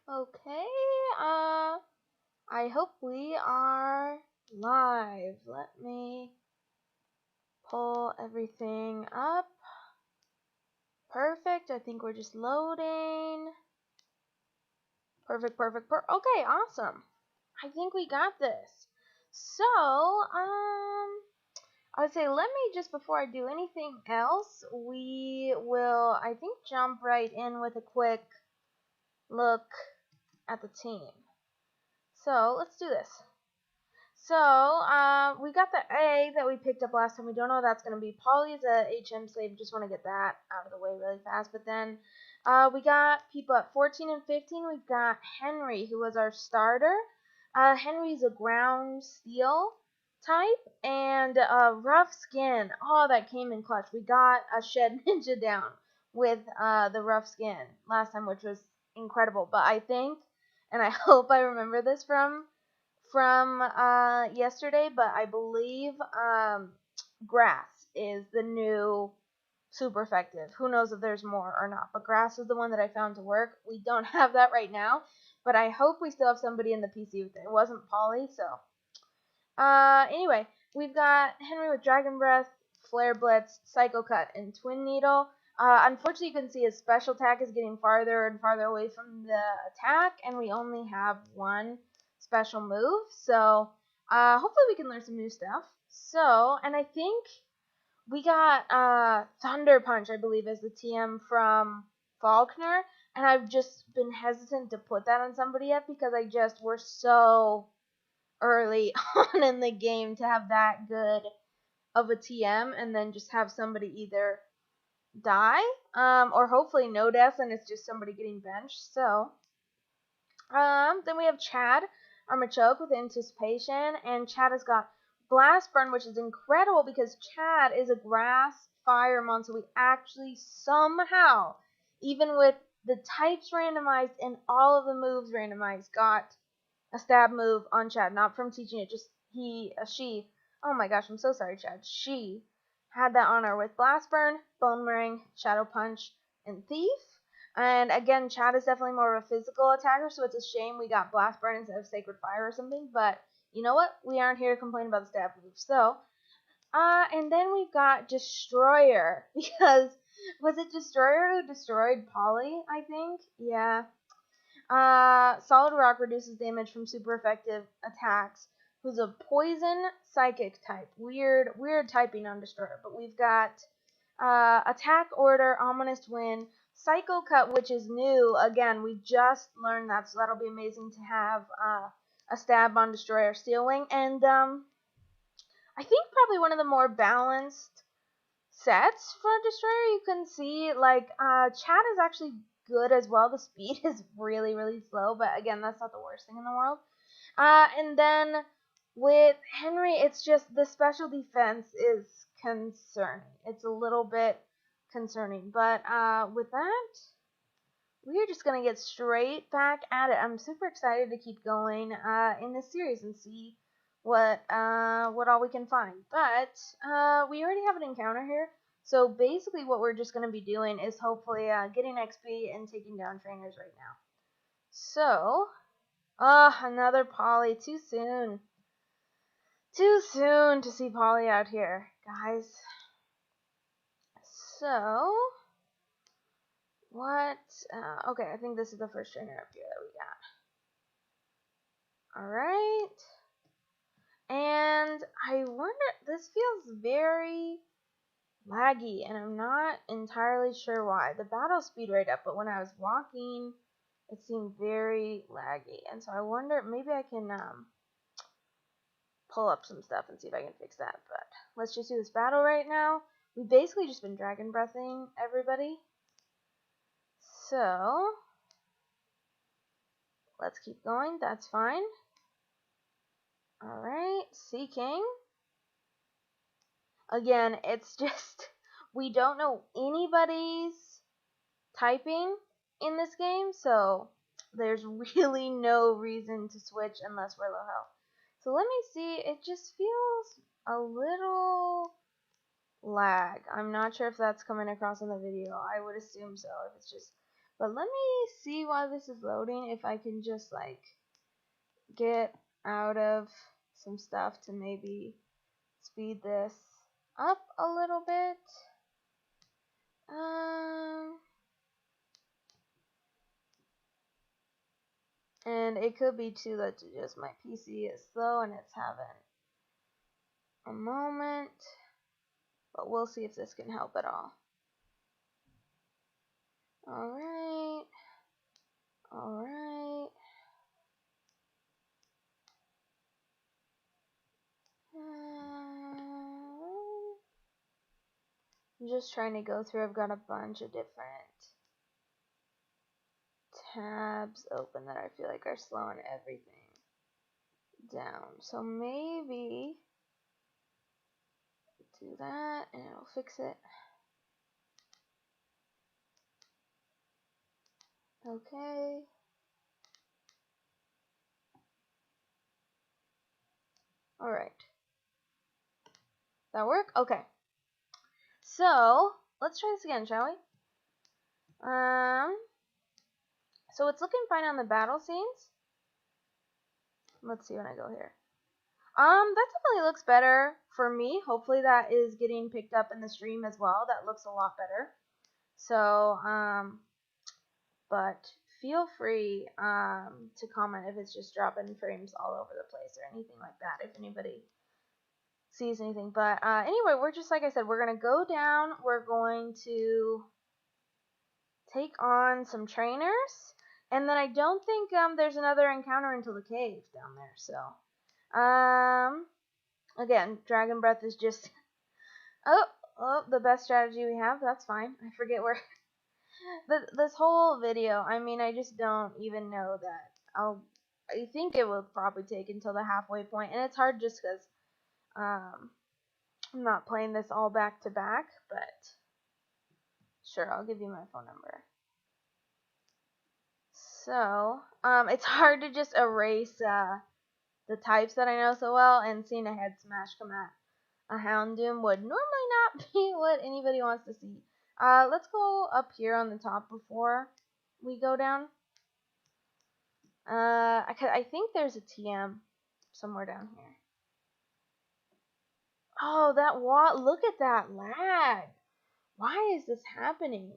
Okay, I hope we are live. Let me pull everything up. Perfect, I think we're just loading. Perfect. Okay, awesome. I think we got this. So, I would say let me just, before I do anything else, we will, I think, jump right in with a quick look at the team. So, let's do this. So, we got the A that we picked up last time. We don't know what that's going to be. Polly's a HM slave. Just want to get that out of the way really fast. But then we got people at 14 and 15. We've got Henry, who was our starter. Henry's a ground steel type. And rough skin. Oh, that came in clutch. We got a shed ninja down with the rough skin last time, which was incredible. But I think, and I hope I remember this from yesterday, but I believe grass is the new super effective. Who knows if there's more or not, but grass is the one that I found to work. We don't have that right now, but I hope we still have somebody in the PC with it. It wasn't Polly, so anyway, we've got Henry with Dragon Breath, Flare Blitz, Psycho Cut, and Twin Needle. Unfortunately, you can see his special attack is getting farther and farther away from the attack, and we only have one special move. So hopefully we can learn some new stuff. So, and I think we got Thunder Punch, I believe, is the TM from Faulkner, and I've just been hesitant to put that on somebody yet because we're so early on in the game to have that good of a TM and then just have somebody either die or hopefully no deaths and it's just somebody getting benched. So then we have Chad Armachoke with Anticipation, and Chad has got Blast Burn, which is incredible because Chad is a grass fire monster. We actually somehow, even with the types randomized and all of the moves randomized, got a stab move on Chad, not from teaching it, just she. Oh my gosh, I'm so sorry, Chad. She had that on her with Blast Burn, Bone Ring, Shadow Punch, and Thief. And again, Chad is definitely more of a physical attacker, so it's a shame we got Blast Burn instead of Sacred Fire or something. But you know what? We aren't here to complain about the stab move. So, and then we've got Destroyer, because was it Destroyer who destroyed Polly, I think? Yeah. Solid Rock reduces damage from super effective attacks. Who's a poison psychic type. Weird typing on Destroyer. But we've got Attack Order, Ominous Wind, Psycho Cut, which is new. Again, we just learned that, so that'll be amazing to have a stab on Destroyer, Steel Wing, and I think probably one of the more balanced sets for Destroyer. You can see like Chad is actually good as well. The speed is really slow, but again, that's not the worst thing in the world. And then with Henry, it's just the special defense is concerning. It's a little bit concerning, but with that, we are just gonna get straight back at it. I'm super excited to keep going in this series and see what all we can find. But we already have an encounter here. So basically what we're just going to be doing is hopefully getting XP and taking down trainers right now. So, another Polly. Too soon. Too soon to see Polly out here, guys. So, what? Okay, I think this is the first trainer up here that we got. Alright. And I wonder, this feels very laggy, and I'm not entirely sure why. The battle speed right up, but when I was walking, it seemed very laggy, and so I wonder, maybe I can pull up some stuff and see if I can fix that. But let's just do this battle right now. We've basically just been dragon breathing everybody, so let's keep going. That's fine. Alright, Sea King. Again, it's just, we don't know anybody's typing in this game, so there's really no reason to switch unless we're low health. So let me see, it just feels a little lag. I'm not sure if that's coming across in the video. I would assume so, if it's just But let me see while this is loading if I can just like get out of some stuff to maybe speed this up a little bit. And it could be too that just my PC is slow and it's having a moment. But we'll see if this can help at all. Alright. Alright. I'm just trying to go through. I've got a bunch of different tabs open that I feel like are slowing everything down. So maybe do that and it'll fix it. Okay. Alright. That work? Okay. So let's try this again, shall we? So it's looking fine on the battle scenes. Let's see when I go here. That definitely looks better for me. Hopefully that is getting picked up in the stream as well. That looks a lot better. So, but feel free to comment if it's just dropping frames all over the place or anything like that, if anybody sees anything. But anyway, we're just, like I said, we're going to go down. We're going to take on some trainers. And then I don't think there's another encounter until the cave down there. So, again, Dragon Breath is just, the best strategy we have. That's fine. I forget where, this whole video, I mean, I just don't even know that I think it will probably take until the halfway point. And it's hard just because, I'm not playing this all back to back, but sure, I'll give you my phone number. So, it's hard to just erase the types that I know so well, and seeing a head smash come at a Houndoom would normally not be what anybody wants to see. Let's go up here on the top before we go down. I think there's a TM somewhere down here. Oh, that look at that lag. Why is this happening?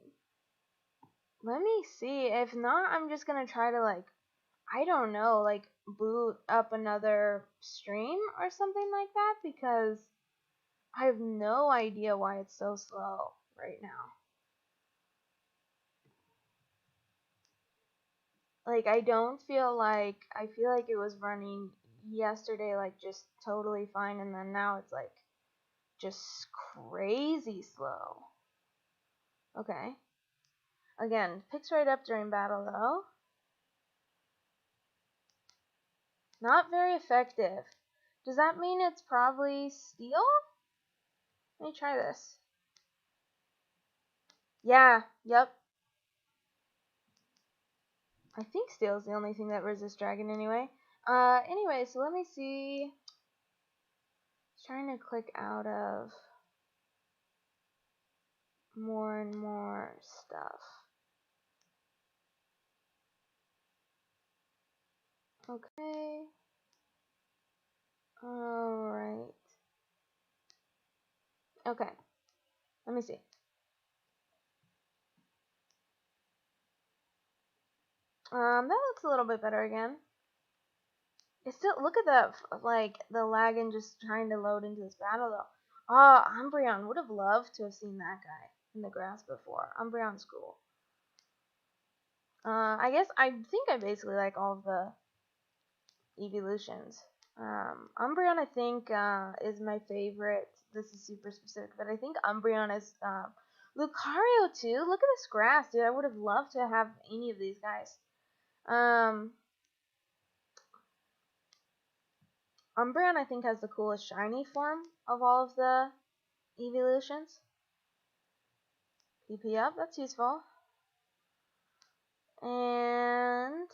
Let me see. If not, I'm just gonna try to, like, I don't know, like, boot up another stream or something like that, because I have no idea why it's so slow right now. Like, I feel like it was running yesterday, like, just totally fine, and then now it's, like, just crazy slow. Okay. Again, picks right up during battle, though. Not very effective. Does that mean it's probably steel? Let me try this. Yeah, yep. I think steel is the only thing that resists dragon anyway. Anyway, so let me see. Trying to click out of more and more stuff. Okay. Alright. Okay. Let me see. That looks a little bit better again. It's still, look at that, like, the lag and just trying to load into this battle, though. Umbreon, would have loved to have seen that guy in the grass before. Umbreon's cool. I think I basically like all of the evolutions. Umbreon, I think, is my favorite. This is super specific, but I think Umbreon is, Lucario, too. Look at this grass, dude. I would have loved to have any of these guys. Umbreon, I think, has the coolest shiny form of all of the evolutions. PP up, that's useful. And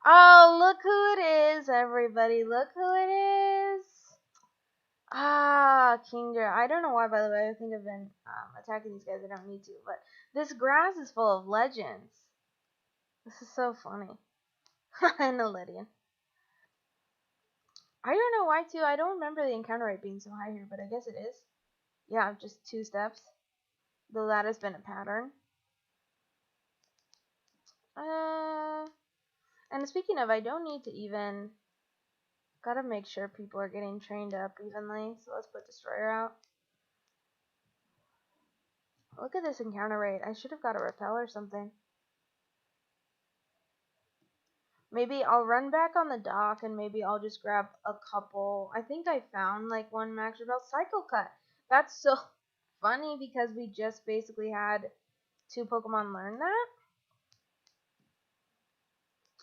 oh, look who it is, everybody. Look who it is. Ah, Kinger. I don't know why, by the way. I think I've been attacking these guys. I don't need to. But this grass is full of legends. This is so funny. And a Lydian. I don't know why, too. I don't remember the encounter rate being so high here, but I guess it is. Yeah, just 2 steps. Though that has been a pattern. And speaking of, I don't need to even... Gotta make sure people are getting trained up evenly. So let's put Destroyer out. Look at this encounter rate. I should have got a repel or something. Maybe I'll run back on the dock and maybe I'll just grab a couple. I think I found like one max repel. Cycle Cut. That's so funny because we just basically had 2 Pokemon learn that.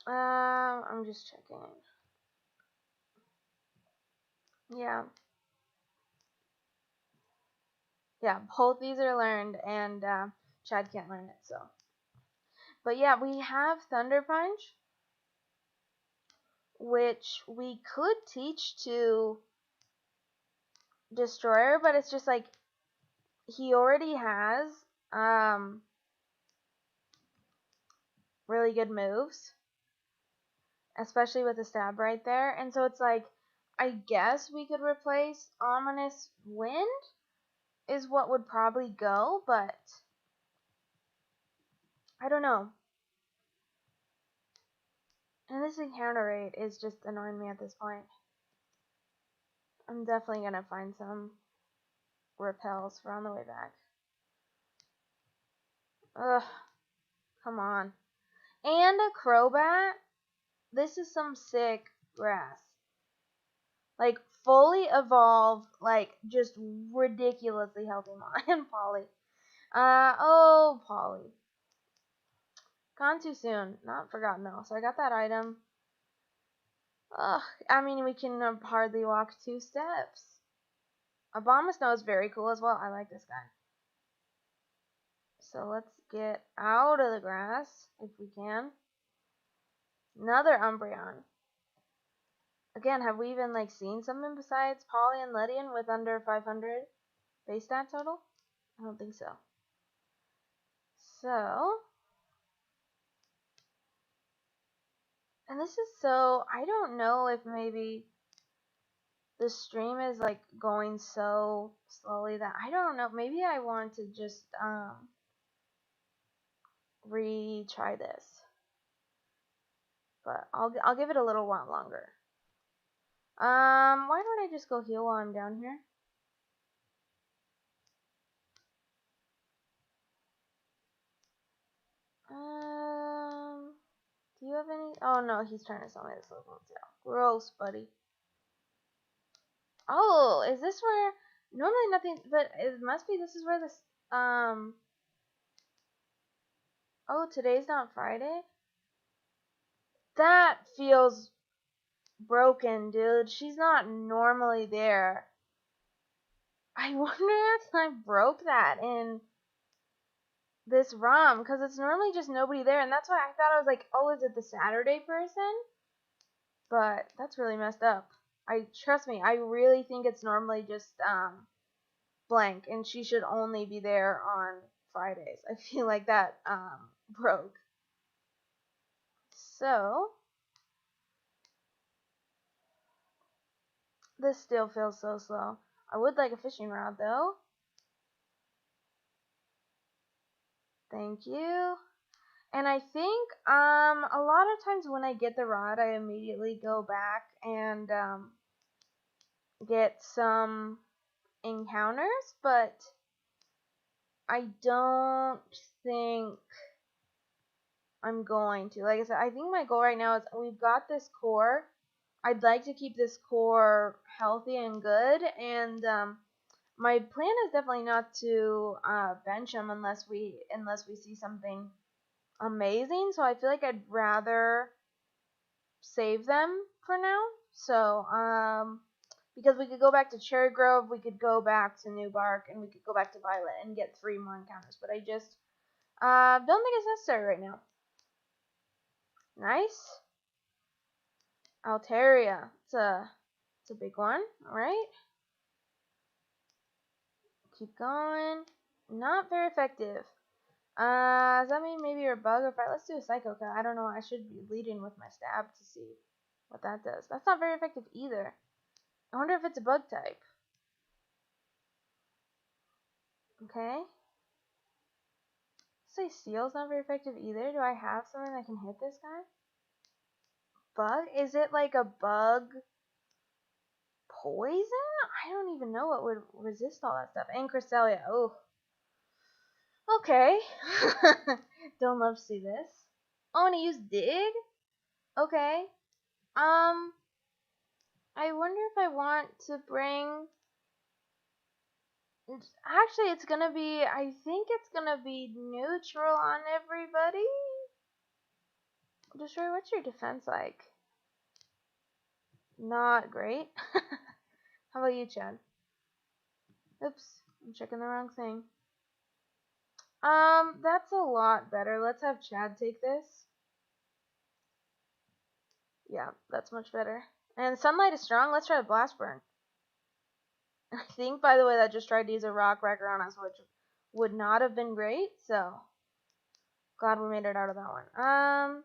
I'm just checking. Yeah. Yeah, both these are learned and Chad can't learn it, so. But yeah, we have Thunder Punch, which we could teach to Destroyer, but it's just like he already has really good moves, especially with the stab right there. And so it's like, I guess we could replace Ominous Wind is what would probably go, but I don't know. And this encounter rate is just annoying me at this point. I'm definitely going to find some repels for on the way back. Ugh, come on. And a Crobat. This is some sick grass. Like, fully evolved, like, just ridiculously healthy and Polly. Oh, Polly. Gone too soon. Not forgotten, though. So I got that item. Ugh, I mean, we can hardly walk 2 steps. Abomasnow is very cool as well. I like this guy. So let's get out of the grass, if we can. Another Umbreon. Again, have we even, like, seen something besides Polly and Lydian with under 500 base stat total? I don't think so. So, and this is so, I don't know if maybe the stream is like going so slowly that I don't know. Maybe I want to just retry this, but I'll give it a little while longer. Why don't I just go heal while I'm down here? Do you have any? Oh no, he's trying to sell me this level 2. Gross, buddy. Oh, is this where? Normally nothing, but it must be. This is where this. Oh, today's not Friday. That feels broken, dude. She's not normally there. I wonder if I broke that in this ROM, because it's normally just nobody there, and that's why I thought I was like, oh, is it the Saturday person? But that's really messed up. Trust me, I really think it's normally just blank, and she should only be there on Fridays. I feel like that broke. So this still feels so slow. I would like a fishing rod though. Thank you. And I think a lot of times when I get the rod, I immediately go back and get some encounters, but I don't think I'm going to. Like I said, I think my goal right now is we've got this core. I'd like to keep this core healthy and good, and my plan is definitely not to bench him unless we see something amazing. So I feel like I'd rather save them for now. So because we could go back to Cherry Grove, we could go back to New Bark, and we could go back to Violet and get 3 more encounters. But I just don't think it's necessary right now. Nice. Altaria. It's a big one. All right. keep going. Not very effective. Does that mean maybe you're a bug or fight? Let's do a psycho cut. I don't know. I should be leading with my stab to see what that does. That's not very effective either. I wonder if it's a bug type. Okay. Say steel's not very effective either. Do I have something that can hit this guy? Bug? Is it like a bug poison? I don't even know what would resist all that stuff. And Cresselia. Oh. Okay. Don't love to see this. Oh, and he used dig? Okay. I wonder if I want to bring... Actually, it's gonna be... I think it's gonna be neutral on everybody. Destroy, what's your defense like? Not great. How about you, Chad? Oops, I'm checking the wrong thing. That's a lot better. Let's have Chad take this. Yeah, that's much better. And sunlight is strong. Let's try a blast burn. I think, by the way, that just tried to use a rock wrecker on us, which would not have been great. So, glad we made it out of that one.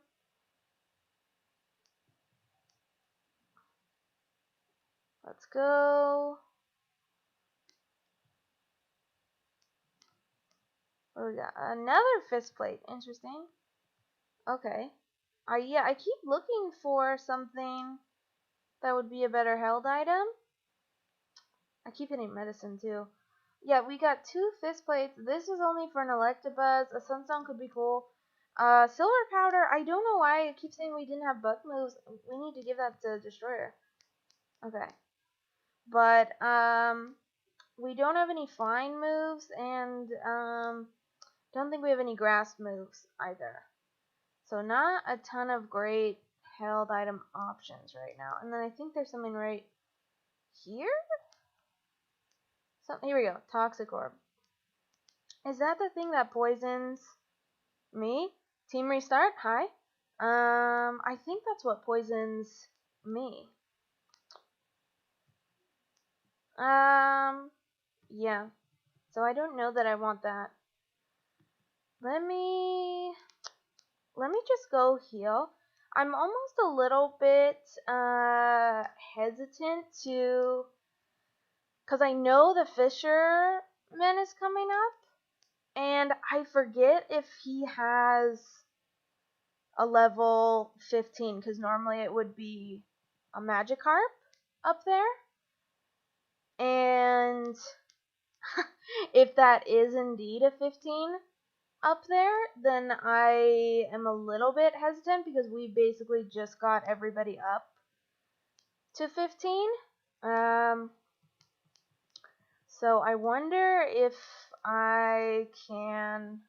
Let's go. What we got? Another fist plate. Interesting. Okay. Yeah, I keep looking for something that would be a better held item. I keep hitting medicine too. Yeah, we got 2 fist plates. This is only for an Electabuzz. A Sunstone could be cool. Silver powder. I don't know why it keeps saying we didn't have bug moves. We need to give that to Destroyer. Okay. But, we don't have any flying moves, and, don't think we have any grass moves either. So not a ton of great held item options right now. And then I think there's something right here? So, here we go. Toxic Orb. Is that the thing that poisons me? Team restart? Hi. I think that's what poisons me. Yeah. So I don't know that I want that. Let me just go heal. I'm almost a little bit hesitant to, because I know the Fisherman is coming up, and I forget if he has a level 15, because normally it would be a Magikarp up there. And if that is indeed a 15 up there, then I am a little bit hesitant because we basically just got everybody up to 15. So I wonder if I can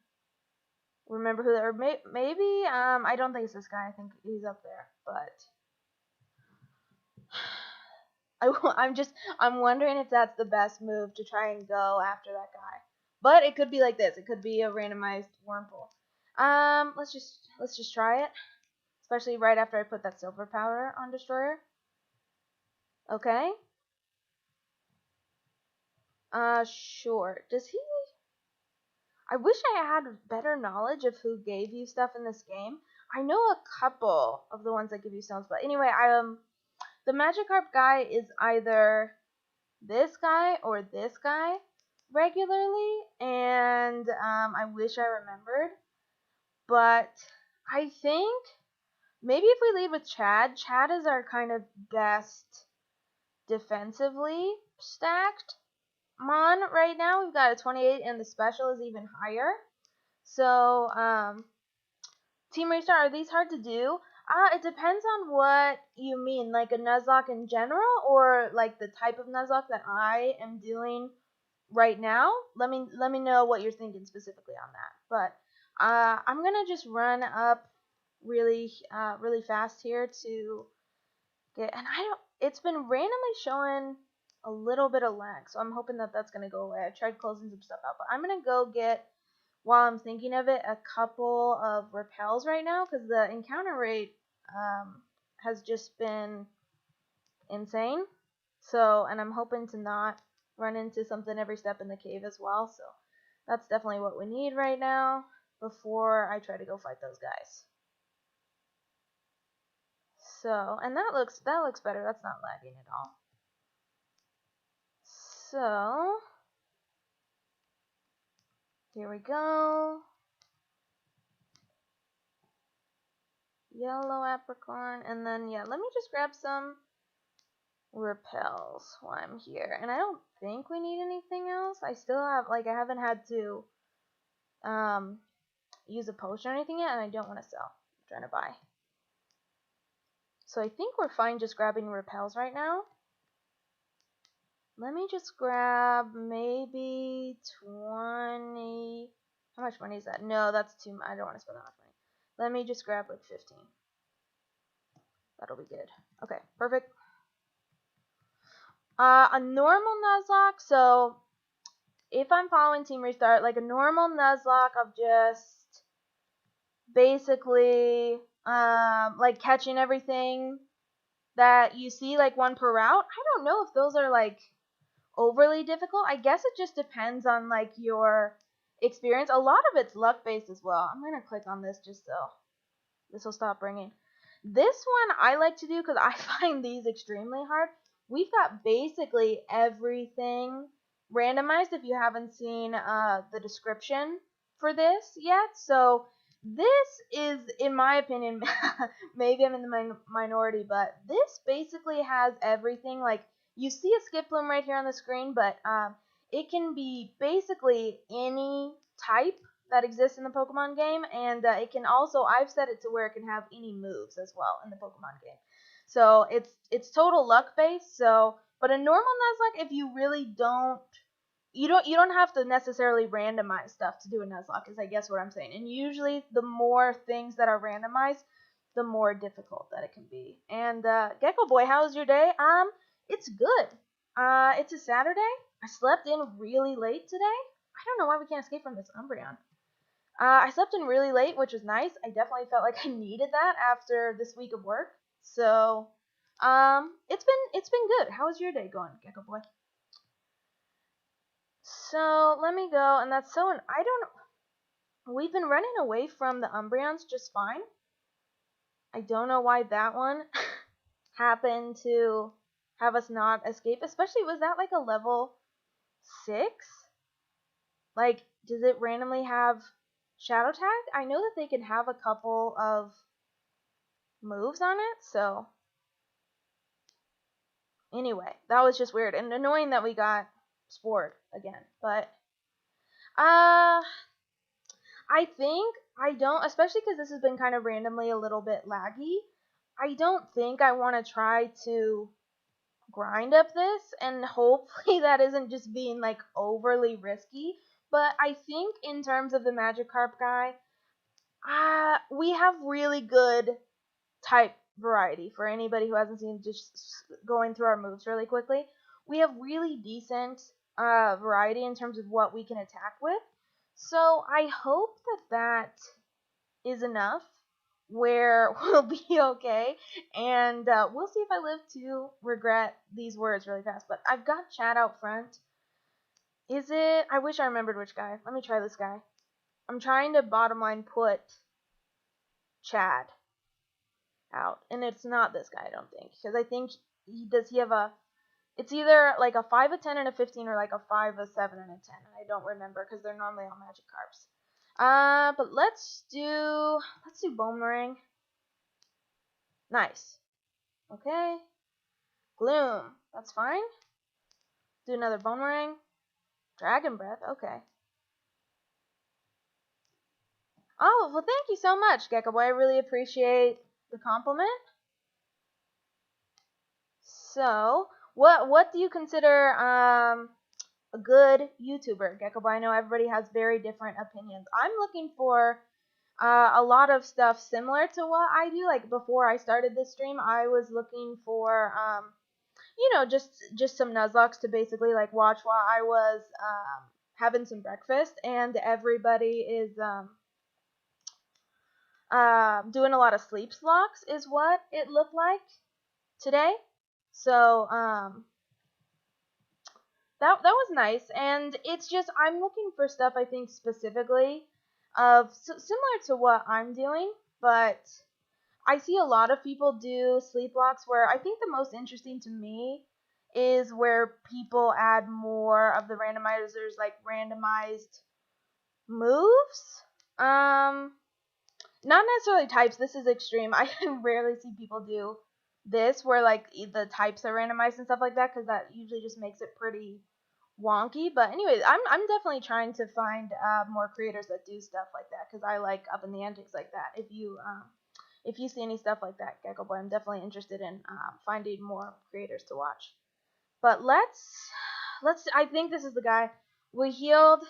remember who that, or maybe, I don't think it's this guy. I think he's up there, but I'm wondering if that's the best move to try and go after that guy. But it could be like this. It could be a randomized Wurmple. Let's just try it. Especially right after I put that silver powder on Destroyer. Okay. Sure. Does he... I wish I had better knowledge of who gave you stuff in this game. I know a couple of the ones that give you stones, but anyway, the Magikarp guy is either this guy or this guy regularly, and I wish I remembered. But I think maybe if we lead with Chad is our kind of best defensively stacked Mon right now. We've got a 28, and the special is even higher. So, Team Restart, are these hard to do? It depends on what you mean, like a Nuzlocke in general, or like the type of Nuzlocke that I am doing right now. Let me know what you're thinking specifically on that. But I'm gonna just run up really fast here to get, and it's been randomly showing a little bit of lag, so I'm hoping that that's gonna go away. I tried closing some stuff out, but I'm gonna go get, while I'm thinking of it, a couple of repels right now, because the encounter rate has just been insane. So, and I'm hoping to not run into something every step in the cave as well, so that's definitely what we need right now before I try to go fight those guys. So, and that looks better. That's not lagging at all. So, here we go. Yellow apricorn, and then yeah, let me just grab some repels while I'm here. And I don't think we need anything else. I still have, like, I haven't had to use a potion or anything yet, and I don't want to sell. I'm trying to buy. So I think we're fine just grabbing repels right now. Let me just grab maybe 20. How much money is that? No, that's too much. I don't want to spend that much money. Let me just grab like 15. That'll be good. Okay, perfect. A normal Nuzlocke, so if I'm following Team Restart, like a normal Nuzlocke of just basically like catching everything that you see, like one per route. I don't know if those are like overly difficult. I guess it just depends on like your experience. A lot of it's luck based as well. I'm gonna click on this just so this will stop ringing. This one I like to do because I find these extremely hard. We've got basically everything randomized if you haven't seen the description for this yet. So this is, in my opinion, maybe I'm in the minority, but this basically has everything. Like, you see a skip bloom right here on the screen, but it can be basically any type that exists in the Pokemon game, and it can also, I've set it to where it can have any moves as well in the Pokemon game. So it's total luck based. So, but a normal Nuzlocke, if you really don't, you don't have to necessarily randomize stuff to do a Nuzlocke, is I guess what I'm saying. And usually the more things that are randomized, the more difficult that it can be. And Gecko Boy, how's your day? It's good. It's a Saturday. I slept in really late today. I don't know why we can't escape from this Umbreon. I slept in really late, which was nice. I definitely felt like I needed that after this week of work. So, it's been good. How is your day going, Gecko Boy? So let me go, and that's so. I don't. We've been running away from the Umbreons just fine. I don't know why that one happened to have us not escape. Especially, was that like a level 6? Like, does it randomly have Shadow Tag? I know that they can have a couple of moves on it, so anyway, that was just weird and annoying that we got spored again. But I think I don't, especially because this has been kind of randomly a little bit laggy. I don't think I want to try to grind up this, and hopefully that isn't just being like overly risky. But I think in terms of the Magikarp guy, we have really good type variety. For anybody who hasn't seen, just going through our moves really quickly, we have really decent variety in terms of what we can attack with. So I hope that is enough where we'll be okay, and we'll see if I live to regret these words really fast. But I've got Chad out front. Is it? I wish I remembered which guy. Let me try this guy. I'm trying to bottom line put Chad out, and it's not this guy, I don't think, because I think he have a, it's either like a 5, a 10, and a 15, or like a 5, a 7, and a 10. I don't remember because they're normally all Magikarps. But let's do Boomerang. Nice. Okay. Gloom. That's fine. Do another Boomerang. Dragon Breath. Okay. Oh, well, thank you so much, Gecko Boy. I really appreciate the compliment. So, what do you consider a good YouTuber, Gecko Boy? I know everybody has very different opinions. I'm looking for a lot of stuff similar to what I do. Like, before I started this stream, I was looking for just some Nuzlockes to basically like watch while I was having some breakfast, and everybody is doing a lot of sleep slocks is what it looked like today. So that was nice, and it's just I'm looking for stuff I think specifically of similar to what I'm doing, but I see a lot of people do sleep blocks where I think the most interesting to me is where people add more of the randomizers, like randomized moves. Not necessarily types. This is extreme. I rarely see people do this where like the types are randomized and stuff like that, because that usually just makes it pretty wonky. But anyways, I'm definitely trying to find more creators that do stuff like that, because I like up in the antics like that. If you see any stuff like that, Gecko Boy, I'm definitely interested in finding more creators to watch. But let's I think this is the guy. We healed.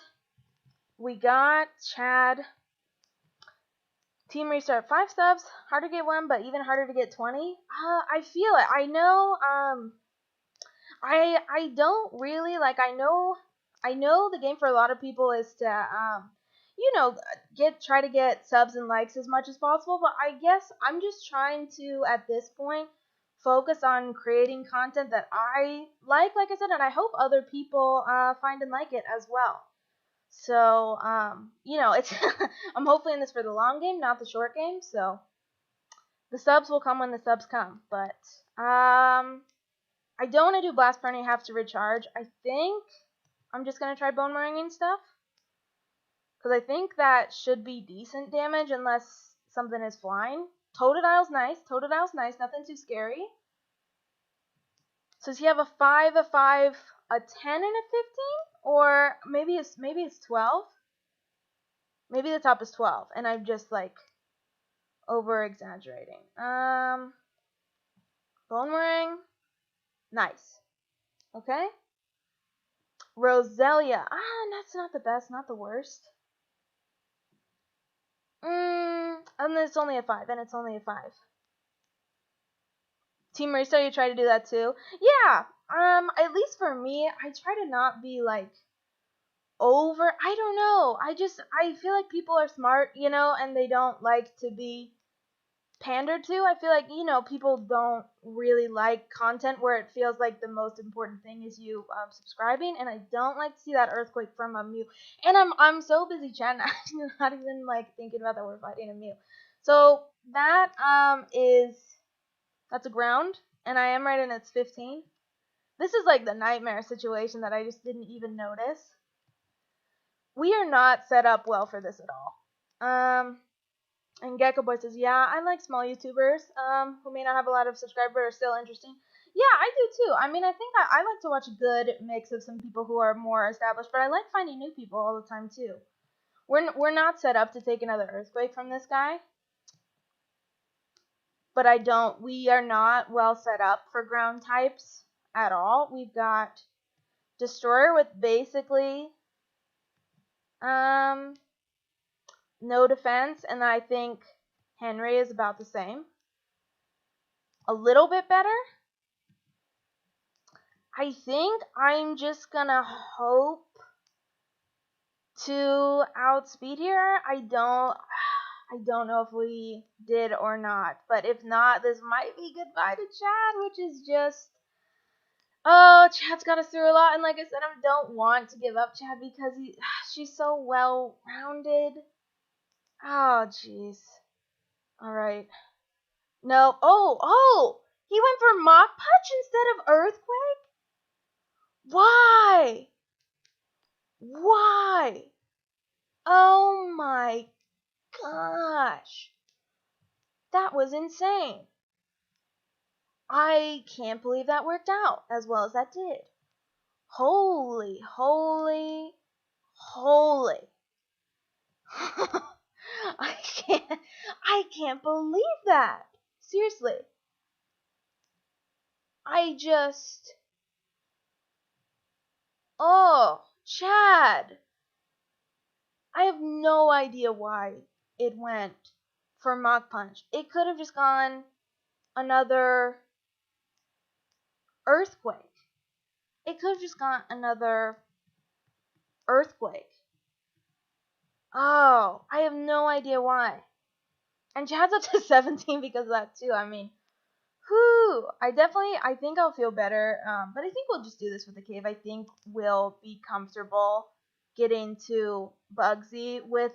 We got Chad. Team restart 5 subs. Hard to get 1, but even harder to get 20. I feel it. I know. I don't really like. I know the game for a lot of people is to try to get subs and likes as much as possible. But I guess I'm just trying to at this point focus on creating content that I like I said, and I hope other people find and like it as well. So, it's I'm hopefully in this for the long game, not the short game. So the subs will come when the subs come. But I don't want to do Blast Burning, have to recharge. I think I'm just going to try Bone Meringue and stuff, because I think that should be decent damage unless something is flying. Totodile's nice. Nothing too scary. So does he have a 5, a 5, a 10, and a 15? Or maybe it's 12? Maybe the top is 12, and I'm just, like, over-exaggerating. Bone Meringue. Nice. Okay. Roselia. That's not the best, not the worst. And it's only a 5, and it's only a 5. Team Restart, you try to do that too? Yeah. At least for me, I try to not be, like, over. I don't know. I feel like people are smart, and they don't like to be pandered to. I feel like, people don't really like content where it feels like the most important thing is you subscribing, and I don't like to see that earthquake from a Mew. And I'm so busy chatting, I'm not even like thinking about that we're fighting a Mew. So that that's a ground, and I am right in its 15. This is like the nightmare situation that I just didn't even notice. We are not set up well for this at all. And Gecko Boy says, yeah, I like small YouTubers who may not have a lot of subscribers but are still interesting. Yeah, I do too. I mean, I think I like to watch a good mix of some people who are more established, but I like finding new people all the time too. We're not set up to take another earthquake from this guy. But we are not well set up for ground types at all. We've got Destroyer with basically no defense, and I think Henry is about the same. A little bit better. I think I'm just gonna hope to outspeed here. I don't know if we did or not, but if not, this might be goodbye to Chad, which is just, Chad's got us through a lot, and like I said, I don't want to give up Chad because she's so well-rounded. Oh, jeez. Alright. No. Oh! He went for Mach Punch instead of Earthquake? Why? Why? Oh my gosh. That was insane. I can't believe that worked out as well as that did. Holy. I can't believe that. Seriously. Chad. I have no idea why it went for Mach Punch. It could have just gone another Earthquake. Oh, I have no idea why. And Chad's up to 17 because of that too. I mean, whew. Whew, I think I'll feel better, but I think we'll just do this with the cave. I think we'll be comfortable getting to Bugsy with,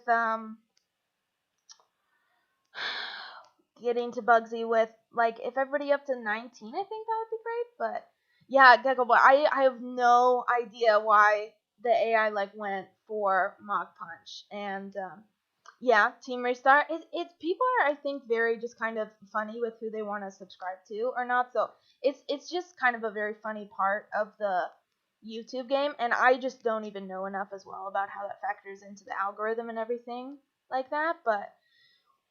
like, if everybody up to 19, I think that would be great, but, yeah, Gecko Boy, I have no idea why the AI, like, went for Mach Punch, and, yeah, Team Restart. It's people are, I think, very just kind of funny with who they want to subscribe to or not. So it's just kind of a very funny part of the YouTube game, and I just don't even know enough as well about how that factors into the algorithm and everything like that. But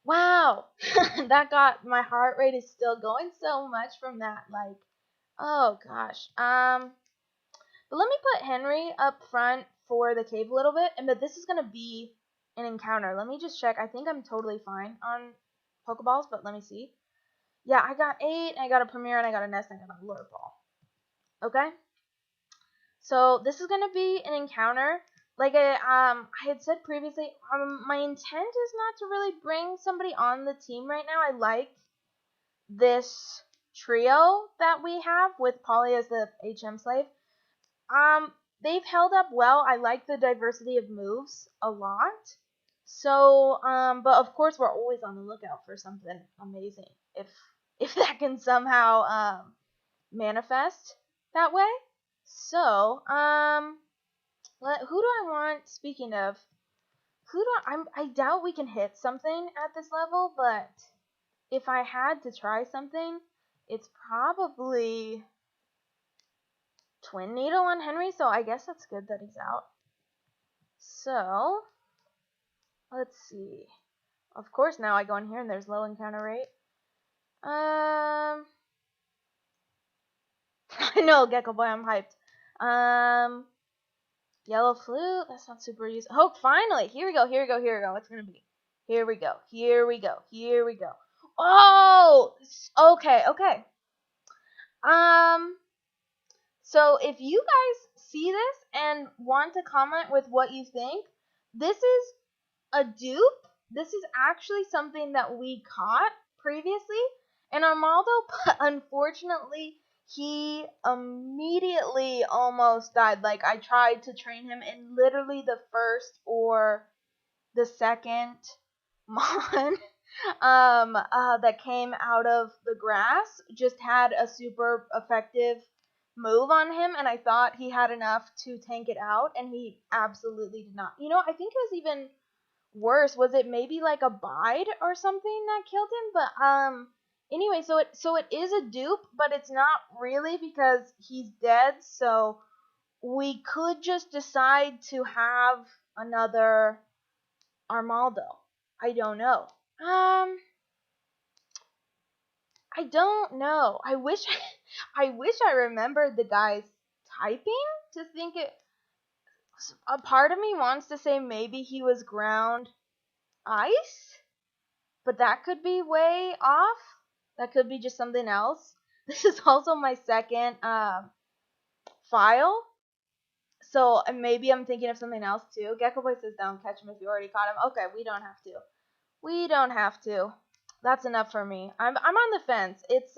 wow, that got my heart rate is still going so much from that. Like, oh gosh. But let me put Henry up front for the cave a little bit, but this is gonna be an encounter. Let me just check. I think I'm totally fine on Pokeballs, but let me see. Yeah, I got 8, I got a Premier, and I got a Nest, and I got a Lure Ball. Okay? So this is gonna be an encounter. Like I had said previously, my intent is not to really bring somebody on the team right now. I like this trio that we have with Polly as the HM slave. They've held up well. I like the diversity of moves a lot. So, but of course we're always on the lookout for something amazing. If that can somehow manifest that way. So, who do I want? Speaking of, I doubt we can hit something at this level, but if I had to try something, it's probably Twin Needle on Henry, so I guess that's good that he's out. So, let's see. Of course, now I go in here and there's low encounter rate. I know, Gecko Boy, I'm hyped. Yellow Flute, that's not super useful. Oh, finally! Here we go. What's gonna be? Here we go. Oh! Okay. So if you guys see this and want to comment with what you think, this is a dupe. This is actually something that we caught previously in Armaldo, but unfortunately he immediately almost died. Like, I tried to train him, and literally the first or the second mon that came out of the grass just had a super effective move on him, and I thought he had enough to tank it out, and he absolutely did not. You know, I think it was even worse. Was it maybe like a bide or something that killed him? But anyway, so it is a dupe, but it's not really because he's dead. So we could just decide to have another Armaldo. I don't know. I don't know. I wish I remembered the guy's typing to think it. A part of me wants to say maybe he was ground ice, but that could be way off. That could be just something else. This is also my second file, so maybe I'm thinking of something else too. Gecko Boy says don't catch him if you already caught him. Okay, we don't have to. That's enough for me. I'm on the fence. It's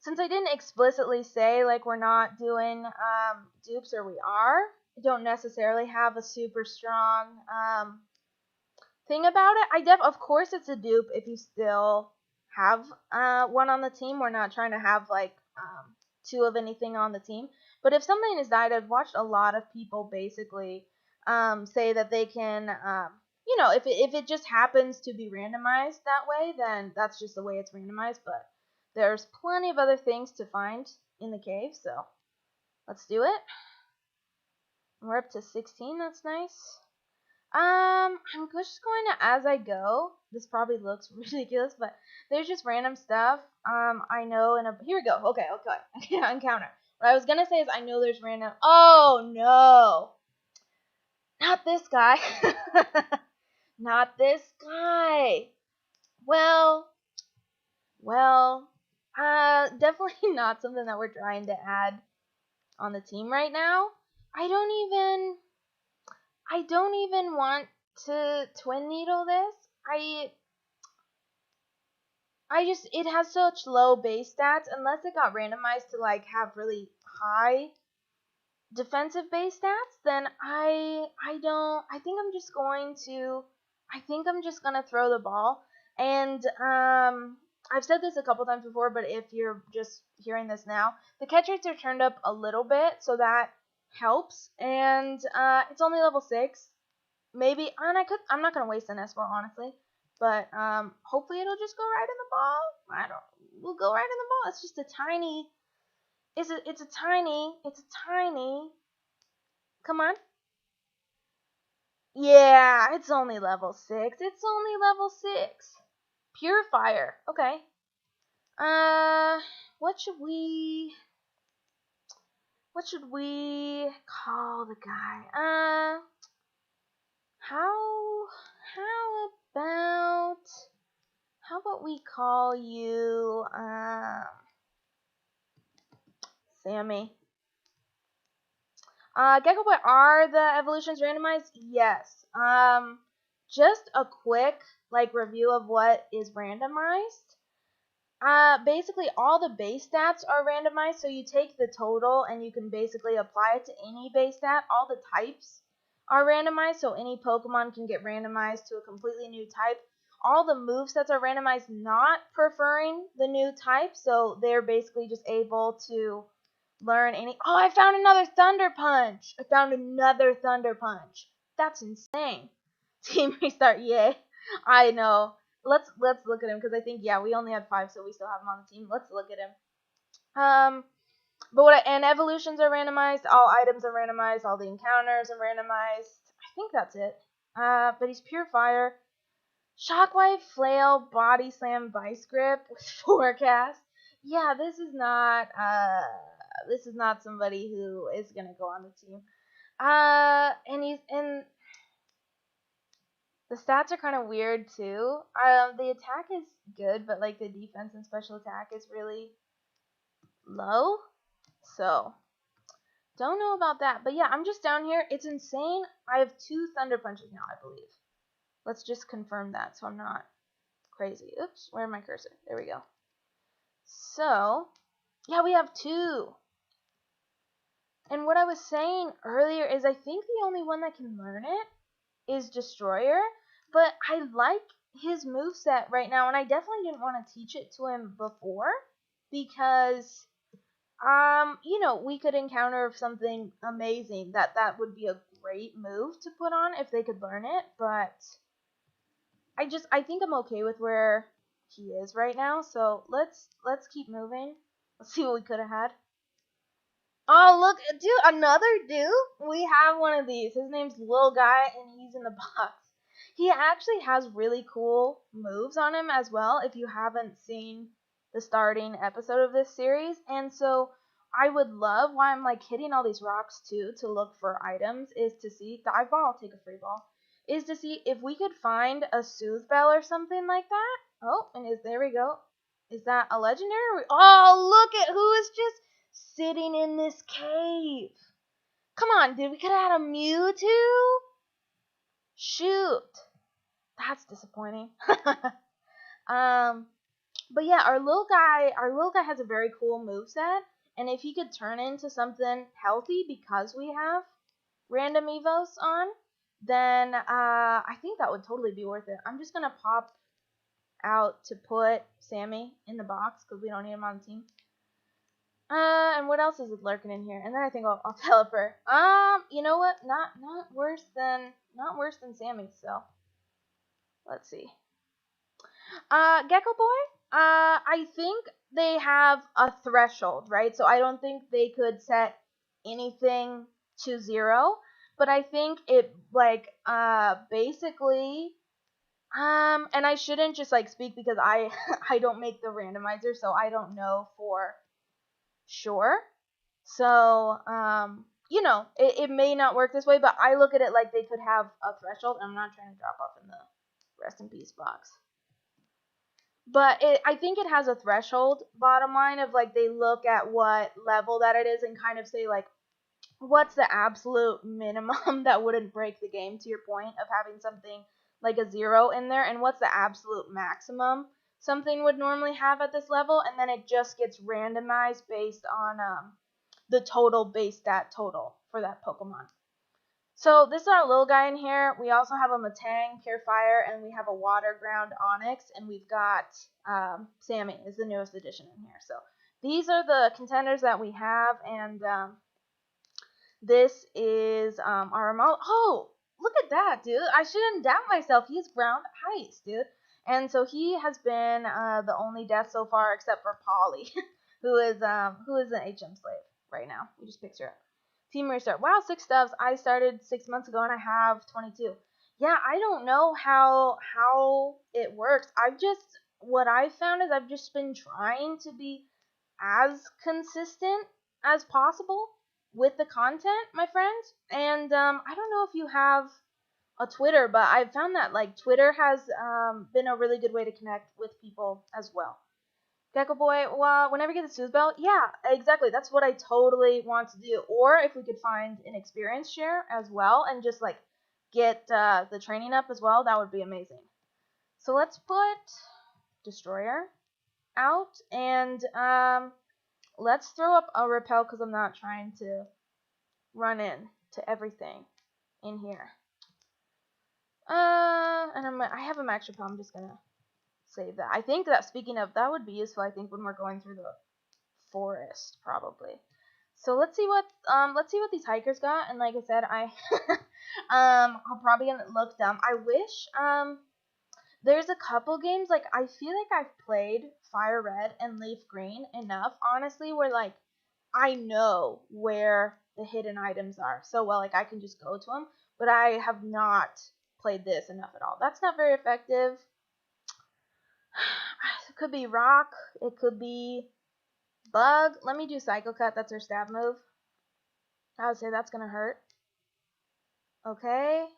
since I didn't explicitly say like we're not doing dupes, or we are. I don't necessarily have a super strong thing about it. Of course it's a dupe if you still have one on the team. We're not trying to have like 2 of anything on the team. But if something has died, I've watched a lot of people basically say that they can if it just happens to be randomized that way, then that's just the way it's randomized. But there's plenty of other things to find in the cave, so let's do it. We're up to 16, that's nice. I'm just going to as I go. This probably looks ridiculous, but there's just random stuff. I know here we go. Okay. Encounter. What I was gonna say is I know there's random. Oh no, not this guy. Not this guy. Well, definitely not something that we're trying to add on the team right now. I don't even want to twin needle this. it has such low base stats, unless it got randomized to like have really high defensive base stats, then I think I'm just gonna throw the ball. And I've said this a couple times before, but if you're just hearing this now, the catch rates are turned up a little bit, so that helps. And it's only level 6. Maybe, and I'm not gonna waste an S ball, honestly. But hopefully it'll just go right in the ball. We'll go right in the ball. It's just a tiny. It's a tiny. Come on. Yeah, it's only level 6. It's only level 6. Purifier. Okay. What should we call the guy? How about we call you Sammy? Gecko Boy, are the evolutions randomized? Yes. Just a quick review of what is randomized. Basically all the base stats are randomized, so you take the total and you can basically apply it to any base stat. All the types are randomized, so any Pokemon can get randomized to a completely new type. All the movesets are randomized, not preferring the new type, so they're basically just able to learn any. Oh, I found another Thunder Punch! That's insane. Team restart, yay. I know. Let's look at him, because I think, yeah, we only had 5, so we still have him on the team. Let's look at him. And evolutions are randomized, all items are randomized, all the encounters are randomized. I think that's it. But he's Pure Fire. Shockwave, Flail, Body Slam, Vice Grip with Forecast. Yeah, this is not somebody who is gonna go on the team. And the stats are kind of weird too. The attack is good, but the defense and special attack is really low. So don't know about that. But yeah, I'm just down here. It's insane. I have 2 Thunder Punches now, I believe. Let's just confirm that so I'm not crazy. Oops, where's my cursor? There we go. So yeah, we have 2. And what I was saying earlier is I think the only one that can learn it is Destroyer, but I like his moveset right now, and I definitely didn't want to teach it to him before, because we could encounter something amazing that would be a great move to put on if they could learn it, but I think I'm okay with where he is right now, so let's keep moving. Let's see what we could have had. Oh, look, dude, another dude? We have one of these. His name's Lil Guy, and he's in the box. He actually has really cool moves on him as well, if you haven't seen the starting episode of this series. And so I would love, why I'm hitting all these rocks too to look for items, is to see, dive ball, take a free ball, is to see if we could find a Soothe Bell or something like that. Oh, and there we go. Is that a legendary? Oh, look at who is just sitting in this cave. Come on, dude, we could have had a Mewtwo? Shoot. That's disappointing. But yeah, our little guy has a very cool moveset, and if he could turn into something healthy because we have random evos on, then I think that would totally be worth it. I'm just gonna pop out to put Sammy in the box because we don't need him on the team. And what else is lurking in here? And then I think I'll teleport. You know what? Not worse than Sammy. So let's see. Gecko Boy. I think they have a threshold, right? So I don't think they could set anything to 0, but I think it basically. And I shouldn't just speak because I don't make the randomizer, so I don't know for sure. So, it may not work this way, but I look at it like they could have a threshold. I'm not trying to drop off in the rest in peace box. But I think it has a threshold, bottom line, of they look at what level that it is and kind of say what's the absolute minimum that wouldn't break the game, to your point of having something like a 0 in there, and what's the absolute maximum something would normally have at this level, and then it just gets randomized based on the total base stat total for that Pokemon. So this is our little guy in here. We also have a Matang, Pure Fire, and we have a Water Ground Onyx, and we've got Sammy is the newest addition in here. So these are the contenders that we have, and this is our remote. Oh, look at that, dude. I shouldn't doubt myself. He's ground ice, dude. And so he has been the only death so far, except for Polly, who is an HM slave right now. We just picked her up. Team restart. Wow, 6 stubs. I started 6 months ago and I have 22. Yeah, I don't know how it works. What I've found is I've just been trying to be as consistent as possible with the content, my friends. And I don't know if you have a Twitter, but I've found that like Twitter has been a really good way to connect with people as well. Gecko Boy, well, whenever you get the Suze Belt, yeah, exactly. That's what I totally want to do. Or if we could find an experience share as well and just like get the training up as well, that would be amazing. So let's put Destroyer out and let's throw up a Repel because I'm not trying to run in to everything in here. And I have a Max Repel. I'm just gonna save that. I think that speaking of, that would be useful. I think when we're going through the forest, probably. So let's see what these hikers got. And like I said, I'm probably gonna look dumb. I wish there's a couple games like I feel like I've played Fire Red and Leaf Green enough, honestly, where like I know where the hidden items are so well, like I can just go to them. But I have not played this enough at all. That's not very effective. It could be rock. It could be bug. Let me do Psycho Cut. That's her stab move. I would say that's going to hurt. Okay.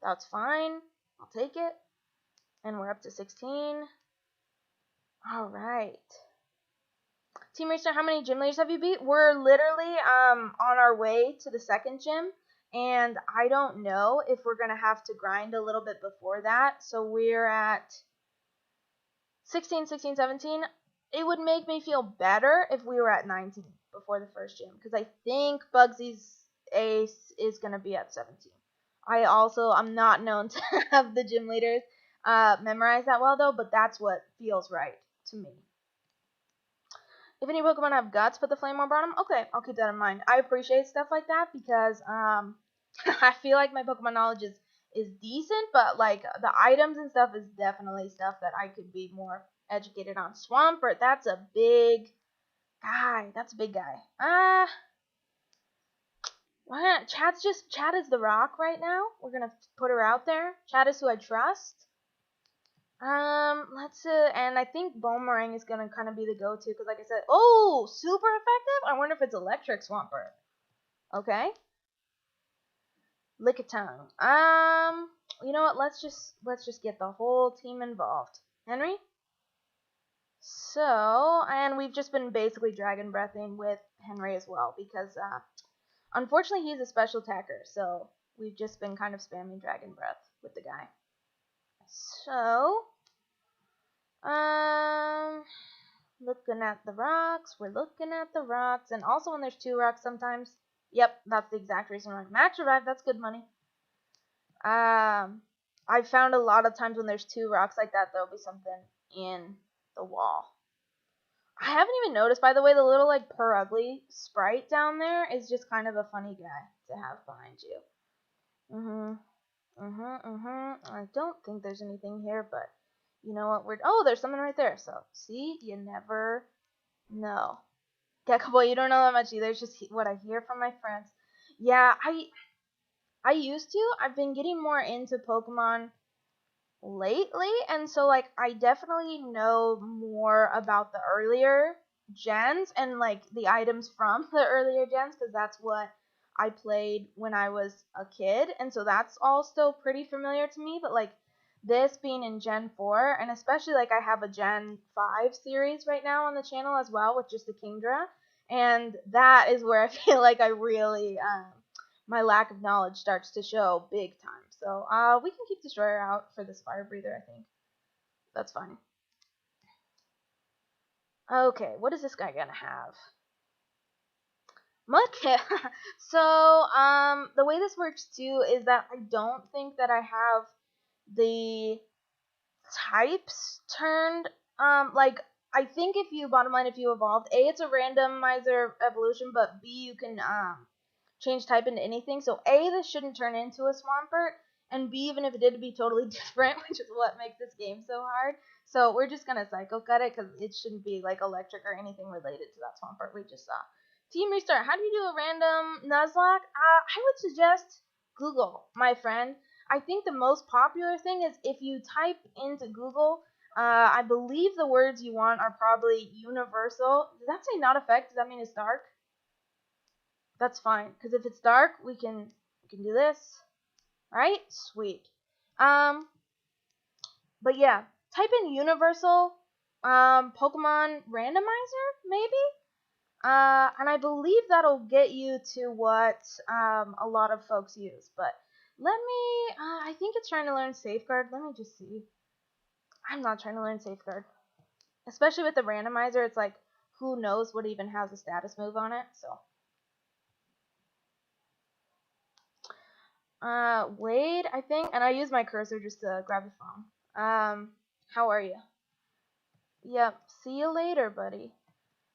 That's fine. I'll take it. And we're up to 16. Alright. Team Restart, how many gym leaders have you beat? We're literally on our way to the second gym. And I don't know if we're going to have to grind a little bit before that. So we're at 16, 16, 17. It would make me feel better if we were at 19 before the first gym. Because I think Bugsy's ace is going to be at 17. I'm not known to have the gym leaders memorized that well, though. But that's what feels right to me. If any Pokemon have guts, put the Flame Orb on them. Okay, I'll keep that in mind. I appreciate stuff like that because I feel like my Pokemon knowledge is decent, but like the items and stuff is definitely stuff that I could be more educated on. Swampert, that's a big guy. That's a big guy. Chad is the rock right now. We're gonna put her out there. Chad is who I trust. And I think Boomerang is gonna kind of be the go-to because, like I said, oh, super effective. I wonder if it's Electric Swampert. Okay. Lickitung. You know what? Let's just get the whole team involved. Henry. So, and we've just been basically Dragon Breathing with Henry as well because, unfortunately, he's a special attacker. So we've just been kind of spamming Dragon Breath with the guy. So, looking at the rocks. We're looking at the rocks, and also when there's 2 rocks sometimes. Yep, that's the exact reason why. Max Revive, that's good money. I found a lot of times when there's 2 rocks like that, there'll be something in the wall. I haven't even noticed, by the way, the little like Purr Ugly sprite down there is just kind of a funny guy to have behind you. I don't think there's anything here, but you know what? Oh, there's something right there. So, see, you never know. Gecko Boy, you don't know that much either. It's just what I hear from my friends. Yeah, I used to. I've been getting more into Pokemon lately, and so like I definitely know more about the earlier gens and like the items from the earlier gens because that's what I played when I was a kid, and so that's all still pretty familiar to me. But like this being in Gen 4, and especially like I have a Gen 5 series right now on the channel as well with just the Kingdra, and that is where I feel like I really my lack of knowledge starts to show big time. So we can keep Destroyer out for this Fire Breather, I think. That's fine. Okay, what is this guy gonna have? Mudkip. So, the way this works too is that I don't think that I have the types turned. Like, I think if you, bottom line, if you evolved, A, it's a randomizer evolution, but B, you can change type into anything. So A, this shouldn't turn into a Swampert, and B, even if it did, to be totally different, which is what makes this game so hard. So we're just gonna Psycho Cut it because it shouldn't be like electric or anything related to that Swampert we just saw. Team Restart. How do you do a random Nuzlocke? I would suggest Google, my friend. I think the most popular thing is if you type into Google, I believe the words you want are probably universal. Does that say not effect? Does that mean it's dark? That's fine, because if it's dark, we can do this, right? Sweet. But yeah, type in universal Pokemon randomizer, maybe? And I believe that'll get you to what a lot of folks use. But let me, I think it's trying to learn Safeguard. Let me just see. I'm not trying to learn Safeguard. Especially with the randomizer, it's like, who knows what even has a status move on it, so. Wade, I think, and I use my cursor just to grab the phone. How are you? Yep, see you later, buddy.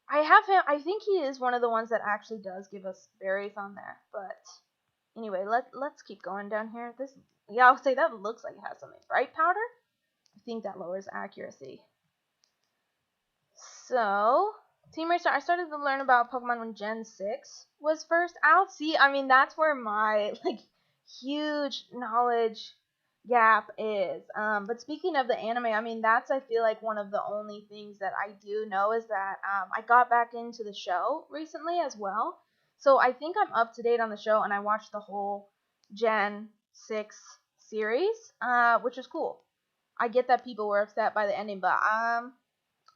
I have him, I think he is one of the ones that actually does give us berries on there, but anyway, let's keep going down here. Yeah, I'll say that looks like it has something. Bright powder? I think that lowers accuracy. So, Team Racer, I started to learn about Pokemon when Gen 6 was first out. See, I mean, that's where my, like, huge knowledge gap is. But speaking of the anime, I mean, that's, I feel like, one of the only things that I do know is that I got back into the show recently as well. So I think I'm up to date on the show, and I watched the whole Gen 6 series, which is cool. I get that people were upset by the ending, but I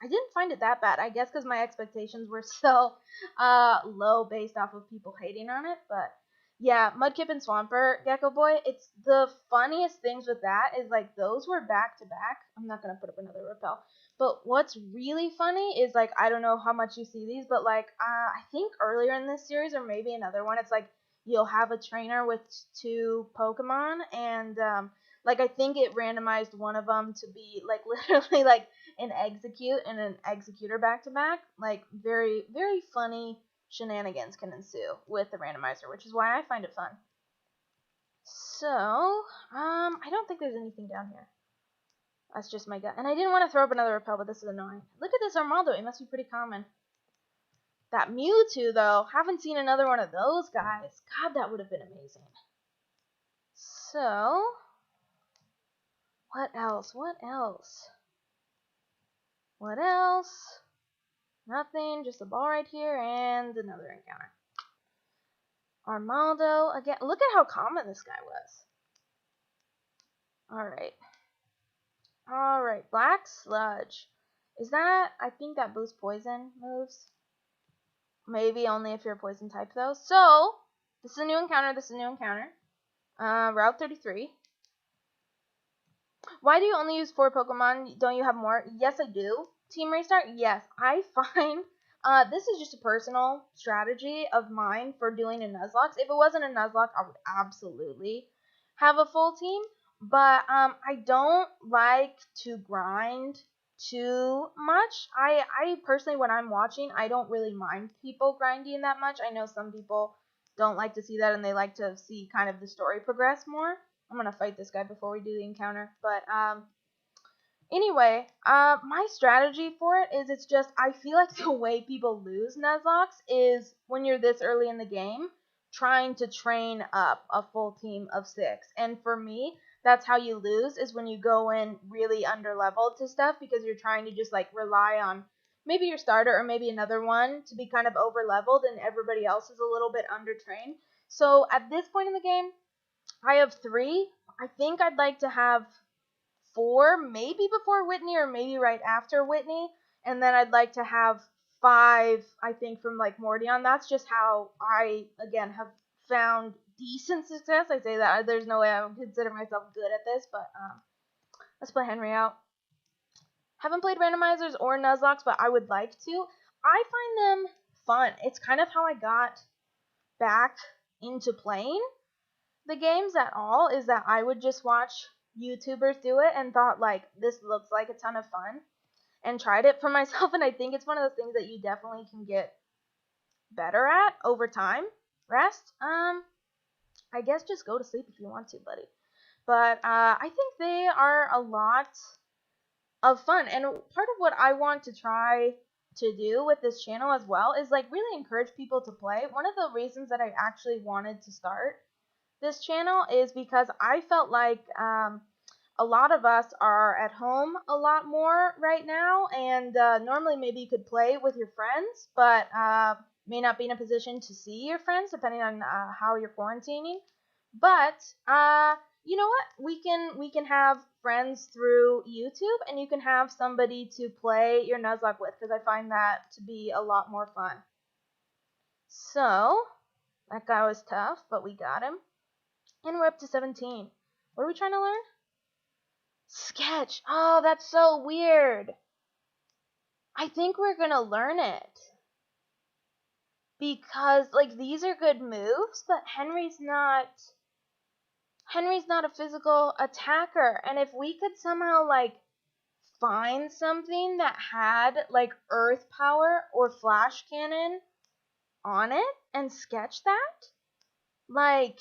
didn't find it that bad. I guess because my expectations were so low based off of people hating on it. But yeah, Mudkip and Swampert, Gecko Boy, it's the funniest things with that is like those were back to back. I'm not going to put up another repel. But what's really funny is like, I don't know how much you see these, but like I think earlier in this series or maybe another one, it's like you'll have a trainer with 2 Pokemon and like I think it randomized one of them to be like literally like an execute and an executor back to back. Like very, very funny shenanigans can ensue with the randomizer, which is why I find it fun. So, I don't think there's anything down here. That's just my gut. And I didn't want to throw up another repel, but this is annoying. Look at this Armaldo. It must be pretty common. That Mewtwo, though, haven't seen another one of those guys. God, that would have been amazing. So, what else? What else? What else? Nothing, just a ball right here and another encounter. Armaldo, again, look at how common this guy was. Alright, Black Sludge. Is that, I think that boosts poison moves. Maybe only if you're a poison type though. So, this is a new encounter, Route 33. Why do you only use 4 Pokemon? Don't you have more? Yes, I do. Team Restart? Yes. I find this is just a personal strategy of mine for doing a Nuzlocke. If it wasn't a Nuzlocke, I would absolutely have a full team. But I don't like to grind too much. I personally, when I'm watching, I don't really mind people grinding that much. I know some people don't like to see that and they like to see kind of the story progress more. I'm gonna fight this guy before we do the encounter. But anyway, my strategy for it is it's just I feel like the way people lose Nuzlockes is when you're this early in the game trying to train up a full team of 6. And for me, that's how you lose is when you go in really underleveled to stuff because you're trying to just like rely on maybe your starter or maybe another one to be kind of overleveled and everybody else is a little bit undertrained. So at this point in the game, I have 3. I think I'd like to have 4, maybe before Whitney or maybe right after Whitney. And then I'd like to have 5, I think, from like Mordion. That's just how I, again, have found decent success. I say that. There's no way I would consider myself good at this, but let's play Henry out. Haven't played randomizers or Nuzlockes, but I would like to. I find them fun. It's kind of how I got back into playing the games at all, is that I would just watch YouTubers do it and thought, like, this looks like a ton of fun, and tried it for myself, and I think it's one of those things that you definitely can get better at over time. Rest, I guess just go to sleep if you want to, buddy. But I think they are a lot of fun, and part of what I want to try to do with this channel as well is like really encourage people to play. One of the reasons that I actually wanted to start this channel is because I felt like a lot of us are at home a lot more right now, and normally maybe you could play with your friends, but may not be in a position to see your friends depending on how you're quarantining. But you know what? We can have friends through YouTube, and you can have somebody to play your Nuzlocke with, because I find that to be a lot more fun. So that guy was tough, but we got him, and we're up to 17. What are we trying to learn? Sketch. Oh, that's so weird. I think we're gonna learn it because like these are good moves, but Henry's not a physical attacker, and if we could somehow like find something that had like earth power or flash cannon on it and sketch that, like,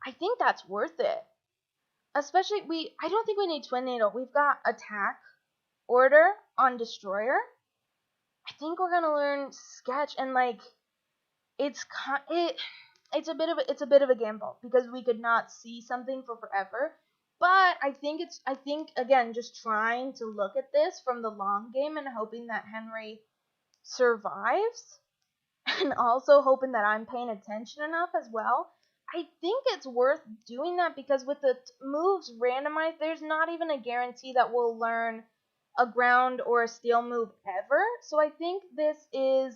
I think that's worth it. Especially I don't think we need Twin Needle. We've got attack order on Destroyer. I think we're gonna learn sketch, and like it's a bit of a gamble because we could not see something for forever. But I think again, just trying to look at this from the long game and hoping that Henry survives, and also hoping that I'm paying attention enough as well. I think it's worth doing that because with the moves randomized, there's not even a guarantee that we'll learn a ground or a steel move ever. So I think this is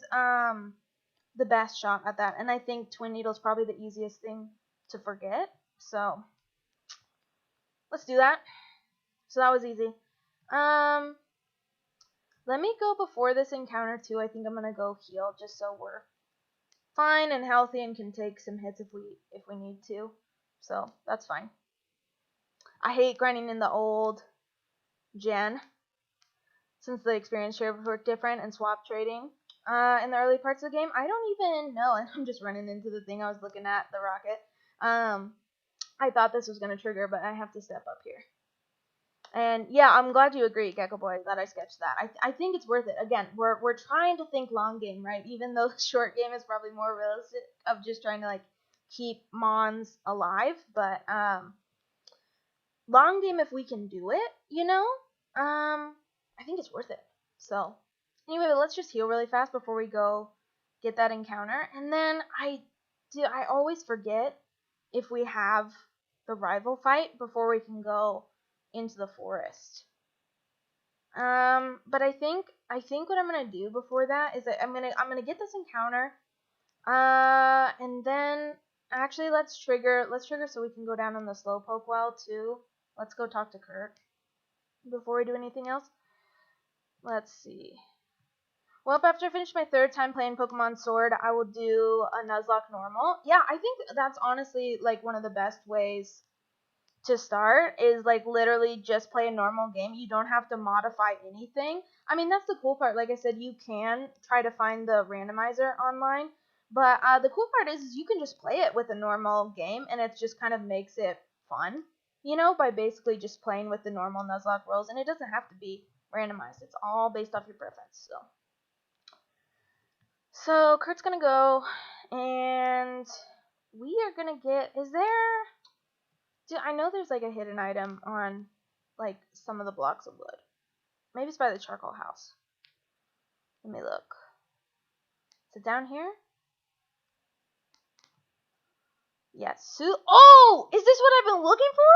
the best shot at that, and I think Twin Needle is probably the easiest thing to forget. So let's do that. So that was easy. Let me go before this encounter too. I think I'm gonna go heal just so we're fine and healthy and can take some hits if we need to. So that's fine. I hate grinding in the old gen since the experience share would work different and swap trading in the early parts of the game. I don't even know, and I'm just running into the thing I was looking at, the rocket. I thought this was going to trigger, but I have to step up here. And yeah, I'm glad you agree, Gecko Boy, that I sketched that. I think it's worth it. Again, we're trying to think long game, right? Even though the short game is probably more realistic of just trying to like keep Mons alive, but long game if we can do it, you know, I think it's worth it. So anyway, let's just heal really fast before we go get that encounter, and then I always forget if we have the rival fight before we can go into the forest. But I think what I'm gonna do before that is that I'm gonna get this encounter, and then actually let's trigger so we can go down on the slowpoke well too. Let's go talk to Kurt before we do anything else. Let's see. Well, after I finish my third time playing Pokemon Sword, I will do a Nuzlocke normal. Yeah, I think that's honestly like one of the best ways to start, is like literally just play a normal game. You don't have to modify anything. I mean, that's the cool part. Like I said, you can try to find the randomizer online, but the cool part is you can just play it with a normal game, and it just kind of makes it fun, you know, by basically just playing with the normal Nuzlocke rolls, and it doesn't have to be randomized. It's all based off your preference. So Kurt's gonna go, and we are gonna get, I know there's like a hidden item on like some of the blocks of wood. Maybe it's by the charcoal house. Let me look. Is it down here? Yes. Oh, is this what I've been looking for?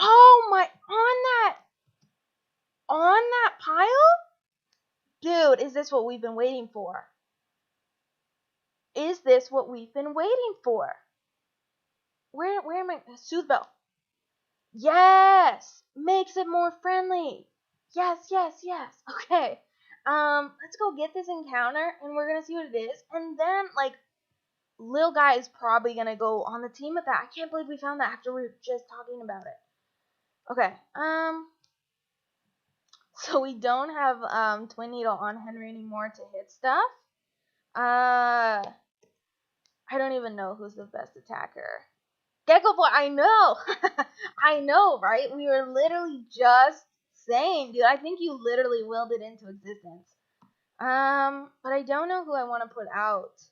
Oh my, on that pile? Dude, is this what we've been waiting for? Is this what we've been waiting for? Where am I? Soothe Bell. Yes! Makes it more friendly. Yes, yes, yes. Okay. Let's go get this encounter, and we're gonna see what it is. And then, like, Lil Guy is probably gonna go on the team with that. I can't believe we found that after we were just talking about it. Okay. So we don't have Twin Needle on Henry anymore to hit stuff. I don't even know who's the best attacker. Gecko Boy, I know. I know, right? We were literally just saying, dude. I think you literally willed it into existence. But I don't know who I want to put out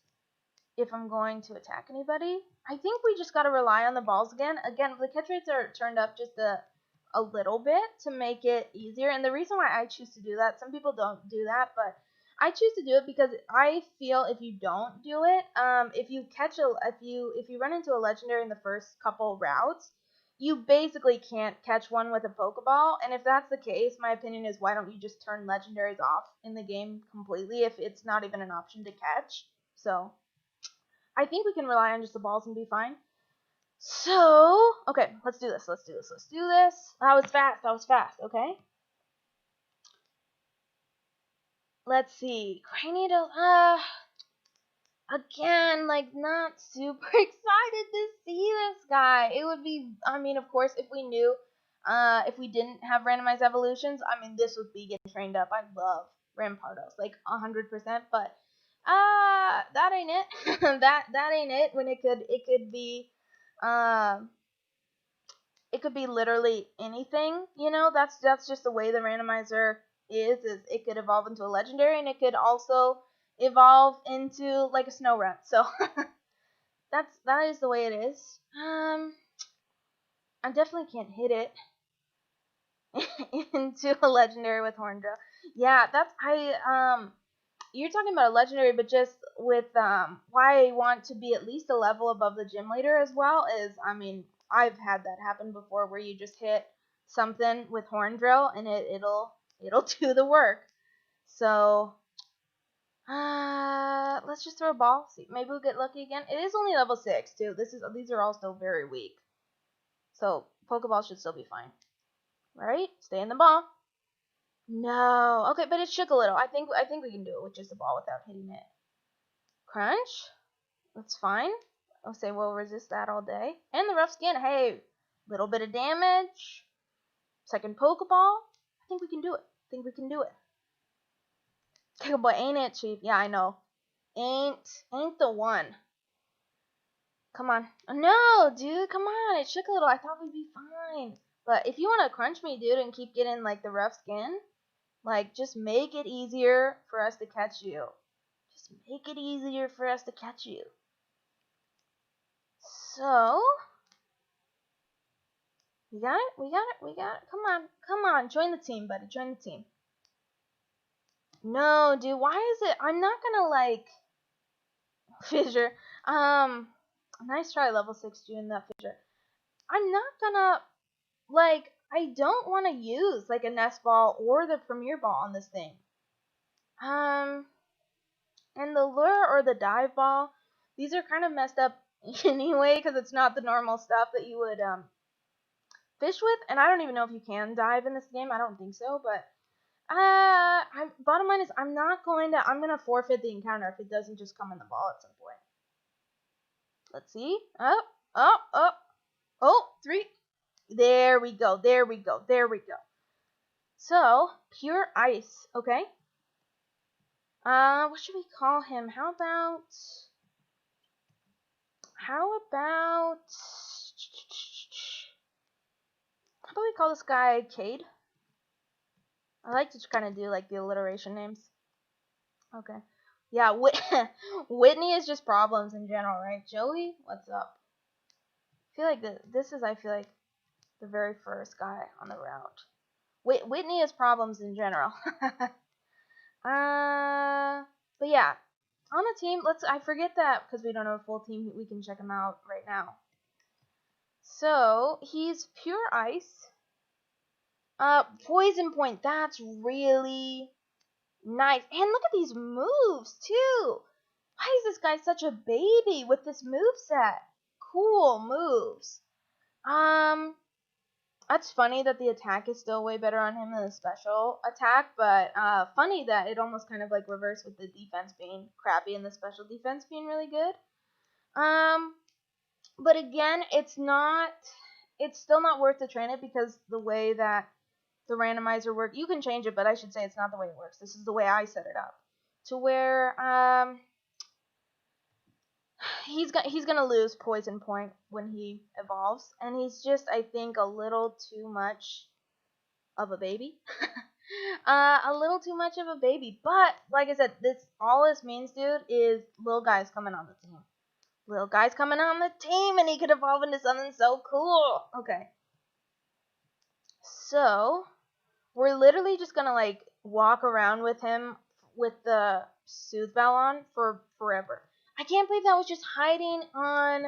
if I'm going to attack anybody. I think we just gotta rely on the balls again. Again, the catch rates are turned up just a little bit to make it easier. And the reason why I choose to do that, some people don't do that, but I choose to do it because I feel if you don't do it, if you run into a legendary in the first couple routes, you basically can't catch one with a Pokeball. And if that's the case, my opinion is why don't you just turn legendaries off in the game completely if it's not even an option to catch. So I think we can rely on just the balls and be fine. So, okay, let's do this. That was fast, okay? Let's see. Cranial, again, like, not super excited to see this guy. It would be, I mean, of course, if we knew, if we didn't have randomized evolutions, I mean, this would be getting trained up. I love Rampardos, like, 100%, but, that ain't it. that ain't it, when it could be, it could be literally anything, you know. That's just the way the randomizer is it could evolve into a legendary, and it could also evolve into like a snow run. So that is the way it is. I definitely can't hit it into a legendary with Horndrill. Yeah, you're talking about a legendary, but just with why I want to be at least a level above the gym leader as well is, I mean, I've had that happen before where you just hit something with Horndrill and it'll do the work. So let's just throw a ball. See, maybe we'll get lucky again. It is only level 6 too. These are all still very weak. So Pokeball should still be fine. Right? Stay in the ball. No. Okay, but it shook a little. I think we can do it with just a ball without hitting it. Crunch. That's fine. I'll say we'll resist that all day. And the rough skin. Hey, little bit of damage. Second Pokeball. I think we can do it. Okay, boy, ain't it, Chief? Yeah, I know. Ain't the one. Come on. Oh, no, dude. Come on. It shook a little. I thought we'd be fine. But if you want to crunch me, dude, and keep getting, like, the rough skin, like, just make it easier for us to catch you. Just make it easier for us to catch you. So, we got it. Come on. Join the team, buddy. Join the team. No, dude. Why is it? I'm not gonna, like, fissure. Nice try, level 6 doing that fissure. I'm not gonna, like, I don't want to use, like, a nest ball or the premier ball on this thing. And the lure or the dive ball, these are kind of messed up anyway, because it's not the normal stuff that you would, fish with, and I don't even know if you can dive in this game. I don't think so, but, bottom line is I'm gonna forfeit the encounter if it doesn't just come in the ball at some point. Let's see. Oh, 3. There we go. So, pure ice, okay? What should we call him? How about we call this guy Cade? I like to kind of do, like, the alliteration names. Okay. Yeah, Whitney is just problems in general, right? Joey, what's up? I feel like this is the very first guy on the route. Whitney is problems in general. But yeah, on the team, I forget that because we don't have a full team, we can check him out right now. So, he's pure ice. Poison point, that's really nice. And look at these moves, too. Why is this guy such a baby with this moveset? Cool moves. That's funny that the attack is still way better on him than the special attack, but funny that it almost kind of like reversed with the defense being crappy and the special defense being really good. But again, it's still not worth to train it because the way that the randomizer works, you can change it, but I should say it's not the way it works. This is the way I set it up, to where he's gonna lose poison point when he evolves, and he's just, I think, a little too much of a baby. A little too much of a baby. But like I said, all this means, dude, is little guy's coming on the team. Little guy's coming on the team, and he could evolve into something so cool. Okay. So we're literally just gonna like walk around with him with the Soothe Bell on for forever. I can't believe that was just hiding on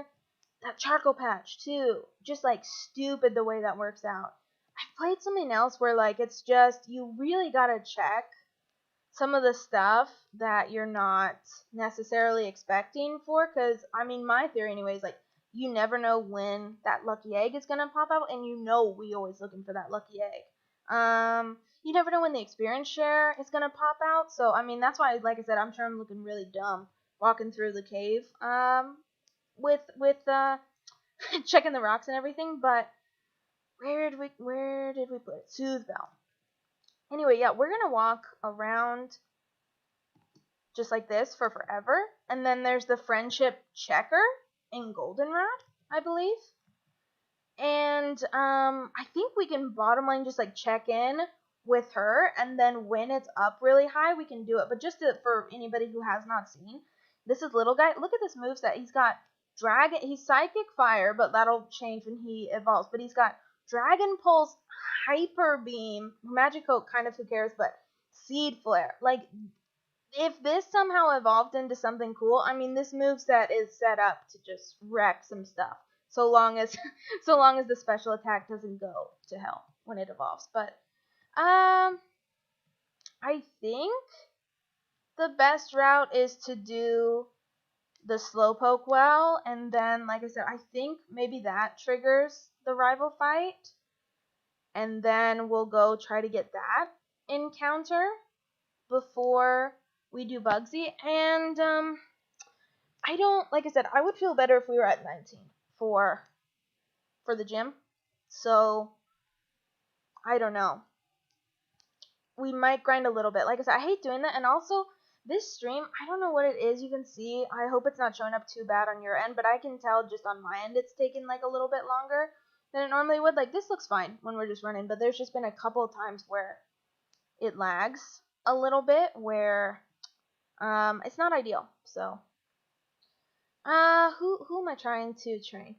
that charcoal patch too. Just like stupid the way that works out. I've played something else where like it's just you really gotta check some of the stuff that you're not necessarily expecting for, because I mean my theory anyways, like you never know when that lucky egg is gonna pop out, and you know we always looking for that lucky egg. You never know when the experience share is gonna pop out, so I mean that's why, like I said, I'm sure I'm looking really dumb walking through the cave with checking the rocks and everything. But where did we put it? Soothe Bell. Anyway, yeah, we're gonna walk around just like this for forever, and then there's the friendship checker in Goldenrod, I believe. And I think we can bottom line just like check in with her, and then when it's up really high, we can do it. But just for anybody who has not seen, this is little guy. Look at this moveset. He's got dragon. He's psychic fire, but that'll change when he evolves. But he's got dragon pulse, hyper beam, magic coat. Kind of who cares? But seed flare. Like if this somehow evolved into something cool, I mean this moveset is set up to just wreck some stuff. So long as the special attack doesn't go to hell when it evolves. But I think the best route is to do the Slowpoke well, and then like I said, I think maybe that triggers the rival fight, and then we'll go try to get that encounter before we do Bugsy. And I don't, like I said, I would feel better if we were at 19 for the gym. So I don't know. We might grind a little bit. Like I said, I hate doing that. And also, this stream, I don't know what it is you can see. I hope it's not showing up too bad on your end, but I can tell just on my end it's taking like a little bit longer than it normally would. Like this looks fine when we're just running, but there's just been a couple of times where it lags a little bit, where it's not ideal. So who am I trying to train?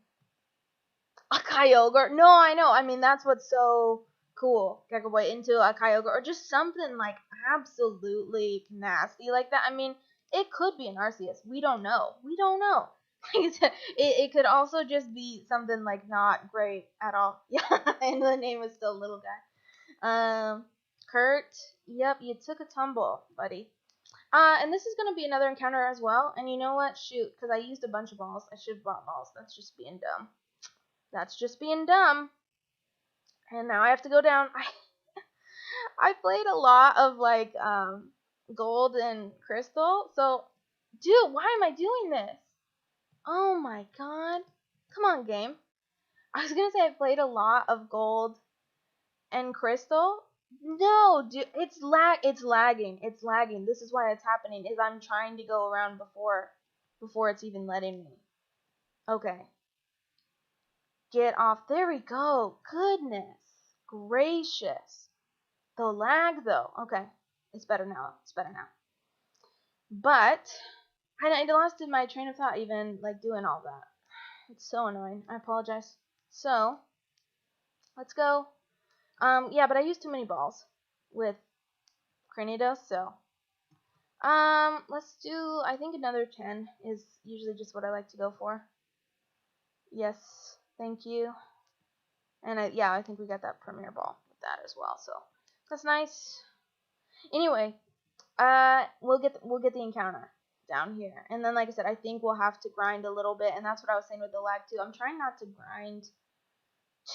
A Kyogre? No, I know. I mean, that's what's so cool. Gecko Boy into a Kyogre, or just something like absolutely nasty like that. I mean, it could be an Arceus. We don't know. It could also just be something like not great at all. Yeah, and the name is still Little Guy. Kurt. Yep, you took a tumble, buddy. And this is gonna be another encounter as well. And you know what? Shoot, because I used a bunch of balls. I should have bought balls. That's just being dumb. And now I have to go down. I played a lot of like gold and crystal. So, dude, why am I doing this? Oh my god. Come on, game. I was gonna say I played a lot of gold and crystal. No, dude, it's lagging. This is why it's happening. Is I'm trying to go around before it's even letting me. Okay. Get off. There we go. Goodness gracious. The lag, though. Okay. It's better now. But I lost my train of thought even, like, doing all that. It's so annoying. I apologize. So, let's go. Yeah, but I used too many balls with Cranidos, so. Let's do, I think another 10 is usually just what I like to go for. Yes. Thank you. And I think we got that premier ball with that as well, so that's nice. Anyway, we'll get the encounter down here, and then like I said, I think we'll have to grind a little bit, and that's what I was saying with the lag too. I'm trying not to grind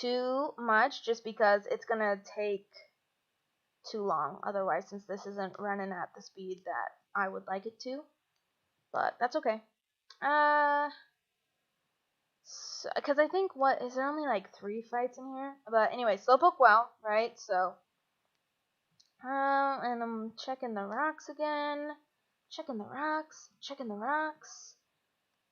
too much just because it's going to take too long otherwise, since this isn't running at the speed that I would like it to. But that's okay. Because I think, what, is there only like 3 fights in here? But anyway, Slowpoke well, right? So, and I'm checking the rocks again. Checking the rocks.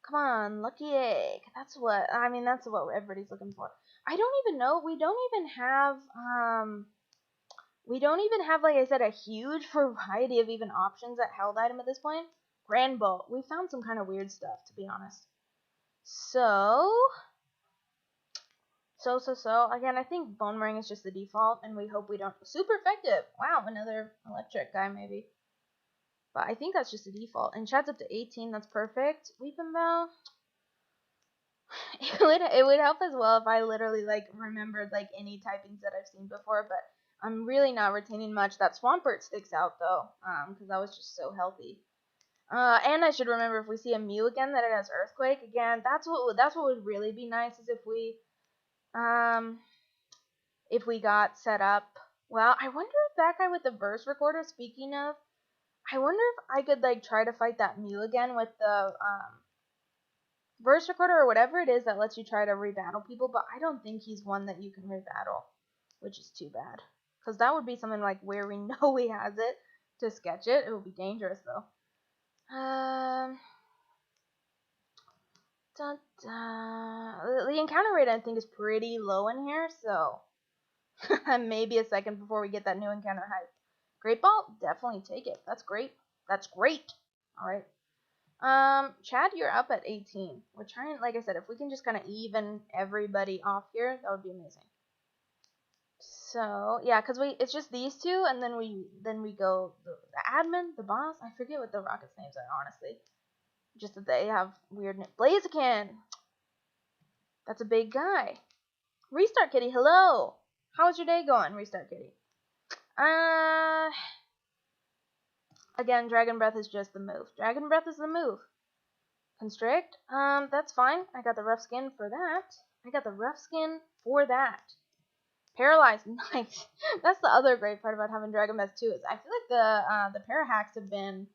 Come on, lucky egg. That's what everybody's looking for. I don't even know. We don't even have, like I said, a huge variety of even options at held item at this point. Grand Bolt. We found some kind of weird stuff, to be honest. So, again, I think Bone Ring is just the default, and we hope we don't... Super effective! Wow, another electric guy, maybe. But I think that's just the default. And chat's up to 18, that's perfect. Weeping Bow. It would help as well if I literally, like, remembered, like, any typings that I've seen before, but I'm really not retaining much. That Swampert sticks out, though, because that was just so healthy. And I should remember, if we see a Mew again, that it has Earthquake. Again, that's what would really be nice, is if we got set up. Well, I wonder if that guy with the verse recorder, speaking of, I wonder if I could, like, try to fight that Mew again with the, verse recorder or whatever it is that lets you try to rebattle people, but I don't think he's one that you can rebattle, which is too bad. Because that would be something, like, where we know he has it to sketch it. It would be dangerous, though. The encounter rate, I think, is pretty low in here, so maybe a second before we get that new encounter hype. Great Ball, definitely take it. That's great. Alright. Chad, you're up at 18. We're trying, like I said, if we can just kind of even everybody off here, that would be amazing. So, yeah, because it's just these two, and then we go the admin, the boss. I forget what the rockets' names are, honestly. Just that they have weird names. Blaziken! That's a big guy. Restart Kitty, hello! How's your day going, Restart Kitty? Again, Dragon Breath is just the move. Constrict, that's fine. I got the rough skin for that. Paralyze, nice. That's the other great part about having Dragon Breath too, is I feel like the para hacks have been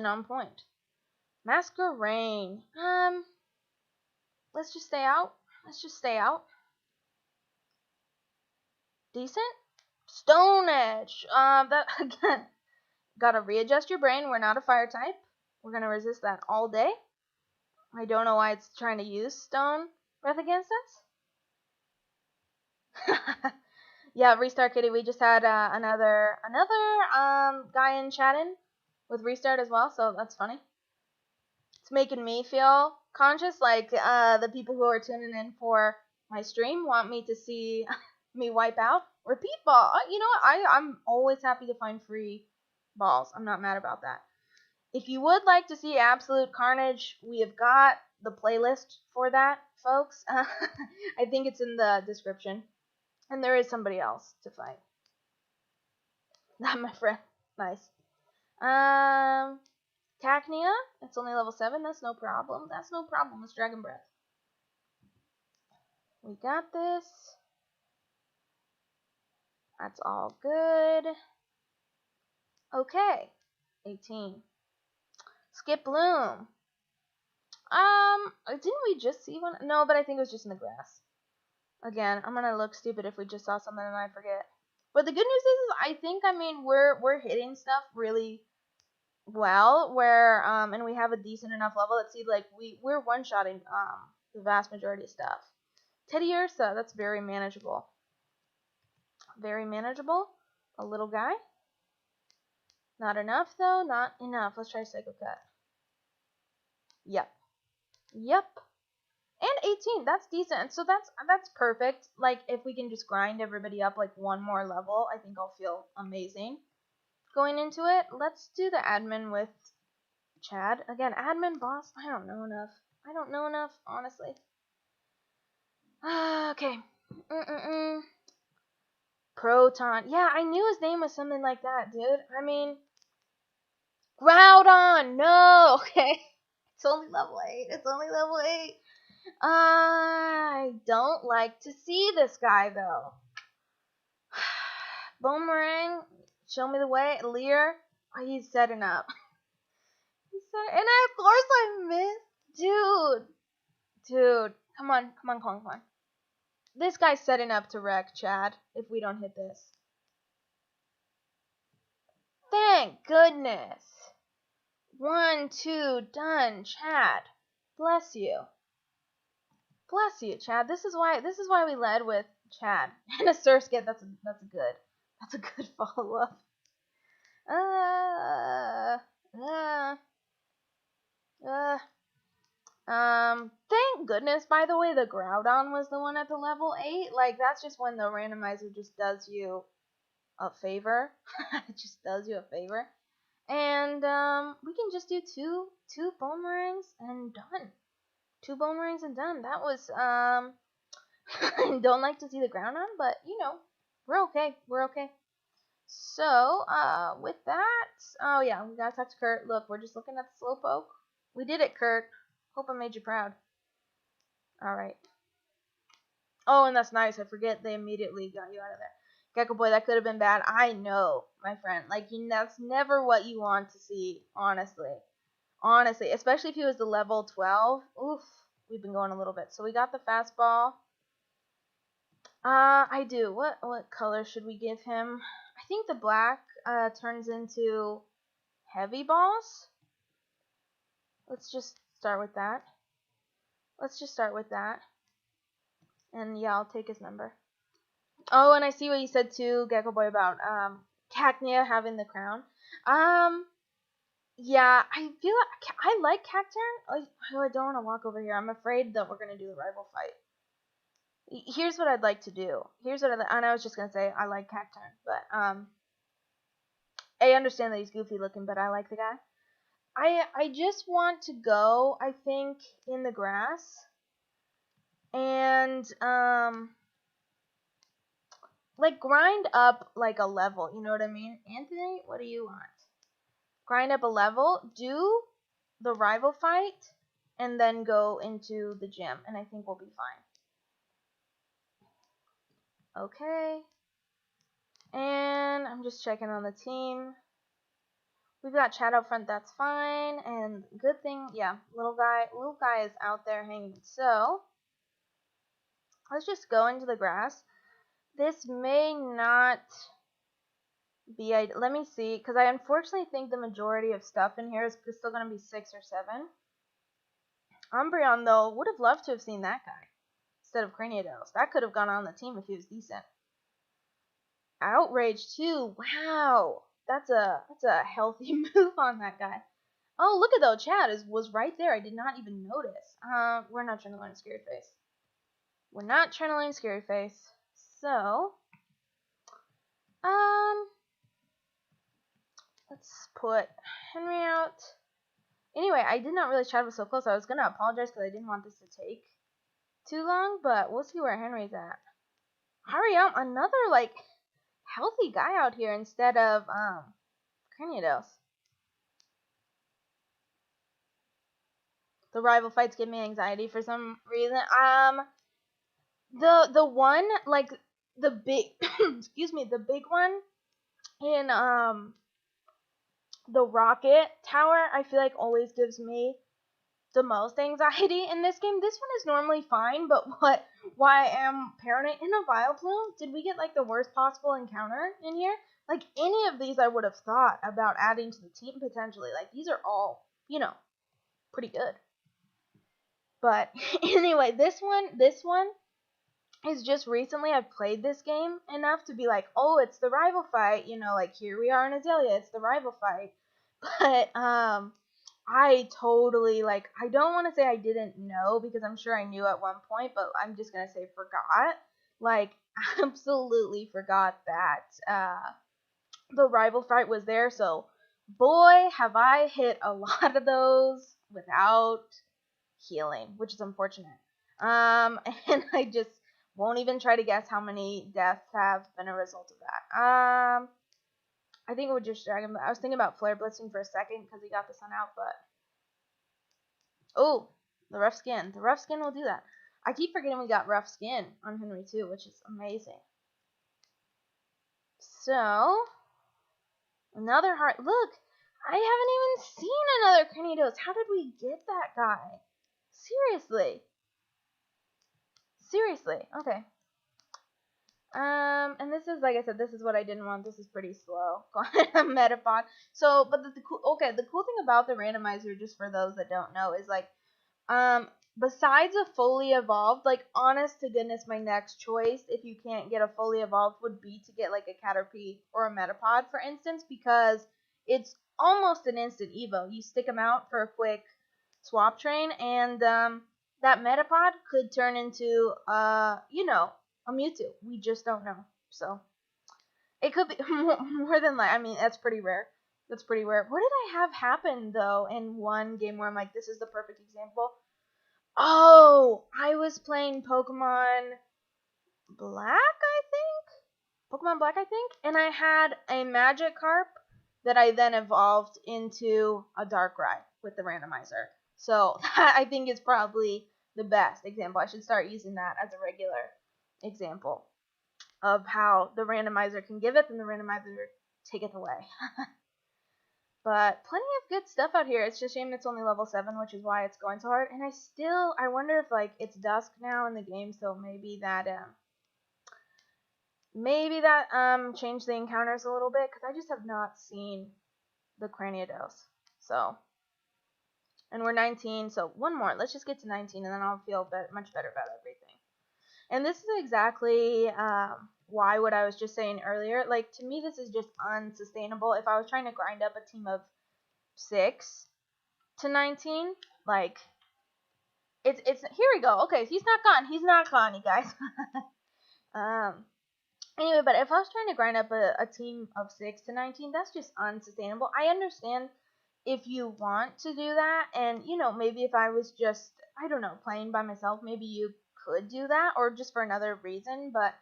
on point. Masquerain. Let's just stay out. Decent. Stone Edge. That again. Gotta readjust your brain. We're not a fire type. We're gonna resist that all day. I don't know why it's trying to use Stone Breath against us. Yeah, Restart Kitty. We just had another guy in chatting with Restart as well, so that's funny. It's making me feel conscious, like the people who are tuning in for my stream want me to see me wipe out. Repeat ball. You know what? I'm always happy to find free balls. I'm not mad about that. If you would like to see absolute carnage, we have got the playlist for that, folks. I think it's in the description. And there is somebody else to fight. Not my friend. Nice. Cacnea. It's only level 7. That's no problem. It's Dragon Breath. We got this. That's all good. Okay. 18. Skip Bloom. Didn't we just see one? No, but I think it was just in the grass. Again, I'm gonna look stupid if we just saw something and I forget. But the good news is I think, we're hitting stuff really well, where, and we have a decent enough level. Let's see, like, we're one-shotting, the vast majority of stuff. Teddy Ursa, that's very manageable. A little guy. Not enough, though. Not enough. Let's try Psycho Cut. Yep. And 18. That's decent. So that's perfect. Like, if we can just grind everybody up, like, one more level, I think I'll feel amazing going into it. Let's do the admin with Chad. Again, admin, boss. I don't know enough, honestly. Okay. Proton. Yeah, I knew his name was something like that, dude. Groudon! No! Okay. It's only level 8. I don't like to see this guy though. Boomerang, show me the way. Lear, oh, he's setting up. And of course I missed. Dude, come on. This guy's setting up to wreck Chad if we don't hit this. Thank goodness. 1, 2, done, Chad. Bless you. Bless you, Chad. This is why we led with Chad. And a Surskit, that's a good follow-up. Thank goodness, by the way, the Groudon was the one at the level 8. Like, that's just when the randomizer just does you a favor. It just does you a favor. And, we can just do two Boomerangs and done. 2 Boomerangs and done. That was, I don't like to see the Groudon, but, you know, we're okay. So, with that, oh yeah, we gotta talk to Kurt. Look, we're just looking at the Slowpoke. We did it, Kurt. Hope I made you proud. Alright. Oh, and that's nice. I forget they immediately got you out of there. Gecko Boy, that could have been bad. I know, my friend. Like, that's never what you want to see, honestly. Honestly, especially if he was the level 12. Oof, we've been going a little bit. So we got the fastball. I do. What color should we give him? I think the black turns into heavy balls. Let's just start with that. And yeah, I'll take his number. Oh, and I see what you said too, Gecko Boy, about Cacnea having the crown. Yeah, I feel like I like Cacturn. Oh, I don't want to walk over here. I'm afraid that we're gonna do the rival fight. Here's what I'd like to do. And I was just gonna say I like Cacturn, but I understand that he's goofy looking, but I like the guy. I just want to go, I think, in the grass. And like grind up like a level, you know what I mean? Anthony, what do you want? Grind up a level, do the rival fight, and then go into the gym, and I think we'll be fine. Okay. And I'm just checking on the team. We've got Chad out front, that's fine. And good thing, yeah, little guy is out there hanging. So let's just go into the grass. This may not be, let me see, because I unfortunately think the majority of stuff in here is still going to be 6 or 7. Umbreon, though, would have loved to have seen that guy instead of Craniodose. That could have gone on the team if he was decent. Outrage, too. Wow. That's a healthy move on that guy. Oh, look at though, Chad was right there. I did not even notice. We're not trying to learn Scary Face. So, let's put Henry out. Anyway, I did not realize Chad was so close. I was gonna apologize because I didn't want this to take too long, but we'll see where Henry's at. Hurry up, another like healthy guy out here instead of Craniodose. The rival fights give me anxiety for some reason. The one, like the big excuse me, the big one in the rocket tower, I feel like always gives me the most anxiety in this game. This one is normally fine, but why I am paranoid in a Vileplume? Did we get like the worst possible encounter in here? Like any of these I would have thought about adding to the team potentially. Like these are all, you know, pretty good. But anyway, this one is just recently I've played this game enough to be like, oh, it's the rival fight, you know, like here we are in Azalea, it's the rival fight. But I totally, like, I don't want to say I didn't know because I'm sure I knew at one point, but I'm just gonna say forgot. Like, absolutely forgot that the rival fight was there. So boy, have I hit a lot of those without healing, which is unfortunate. And I just won't even try to guess how many deaths have been a result of that. I think it would just drag him. I was thinking about Flare Blitzing for a second because he got the sun out, but oh, The rough skin. The rough skin will do that. I keep forgetting we got rough skin on Henry too, which is amazing. So, another heart. Look, I haven't even seen another Cranidos. How did we get that guy? Seriously. Seriously. Okay. And this is, like I said, this is what I didn't want. This is pretty slow. Metapod. So, but the cool thing about the randomizer, just for those that don't know, is like, besides a fully evolved, like, honest to goodness, my next choice, if you can't get a fully evolved, would be to get like a Caterpie or a Metapod, for instance, because it's almost an instant evo. You stick them out for a quick swap train, and that Metapod could turn into a Mewtwo. We just don't know. So it could be more than like, I mean, that's pretty rare. That's pretty rare. What did I have happen though in one game where I'm like, this is the perfect example? Oh, I was playing Pokemon Black, I think, and I had a Magikarp that I then evolved into a Darkrai with the randomizer. So that, I think, is probably the best example. I should start using that as a regular example of how the randomizer can give it and the randomizer taketh away. But plenty of good stuff out here. It's just a shame it's only level 7, which is why it's going so hard. And I wonder if, like, it's dusk now in the game, so maybe that changed the encounters a little bit, because I just have not seen the Cranidos. So, and we're 19, so one more. Let's just get to 19, and then I'll feel much better about everything. And this is exactly why what I was just saying earlier. Like, to me, this is just unsustainable. If I was trying to grind up a team of 6 to 19, like, it's here we go. Okay, he's not gone, you guys. Anyway, but if I was trying to grind up a team of 6 to 19, that's just unsustainable. I understand if you want to do that, and, maybe if I was just, I don't know, playing by myself, maybe you could do that, or just for another reason. But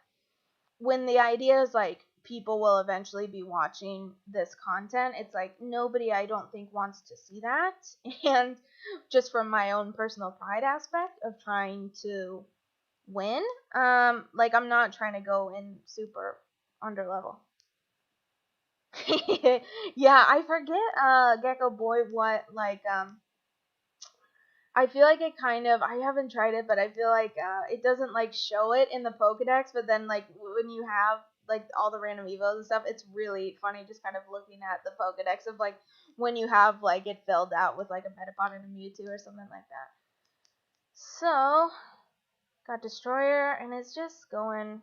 when the idea is like, people will eventually be watching this content, it's like, nobody, I don't think, wants to see that. And just from my own personal pride aspect of trying to win, like, I'm not trying to go in super under level. Yeah, I forget, Gecko Boy, what, like, I feel like it kind of, I haven't tried it, but I feel like it doesn't, like, show it in the Pokedex, but then, like, when you have, like, all the random evos and stuff, it's really funny just kind of looking at the Pokedex of, like, when you have, like, it filled out with, like, a Metapod and a Mewtwo or something like that. So, got Destroyer, and it's just going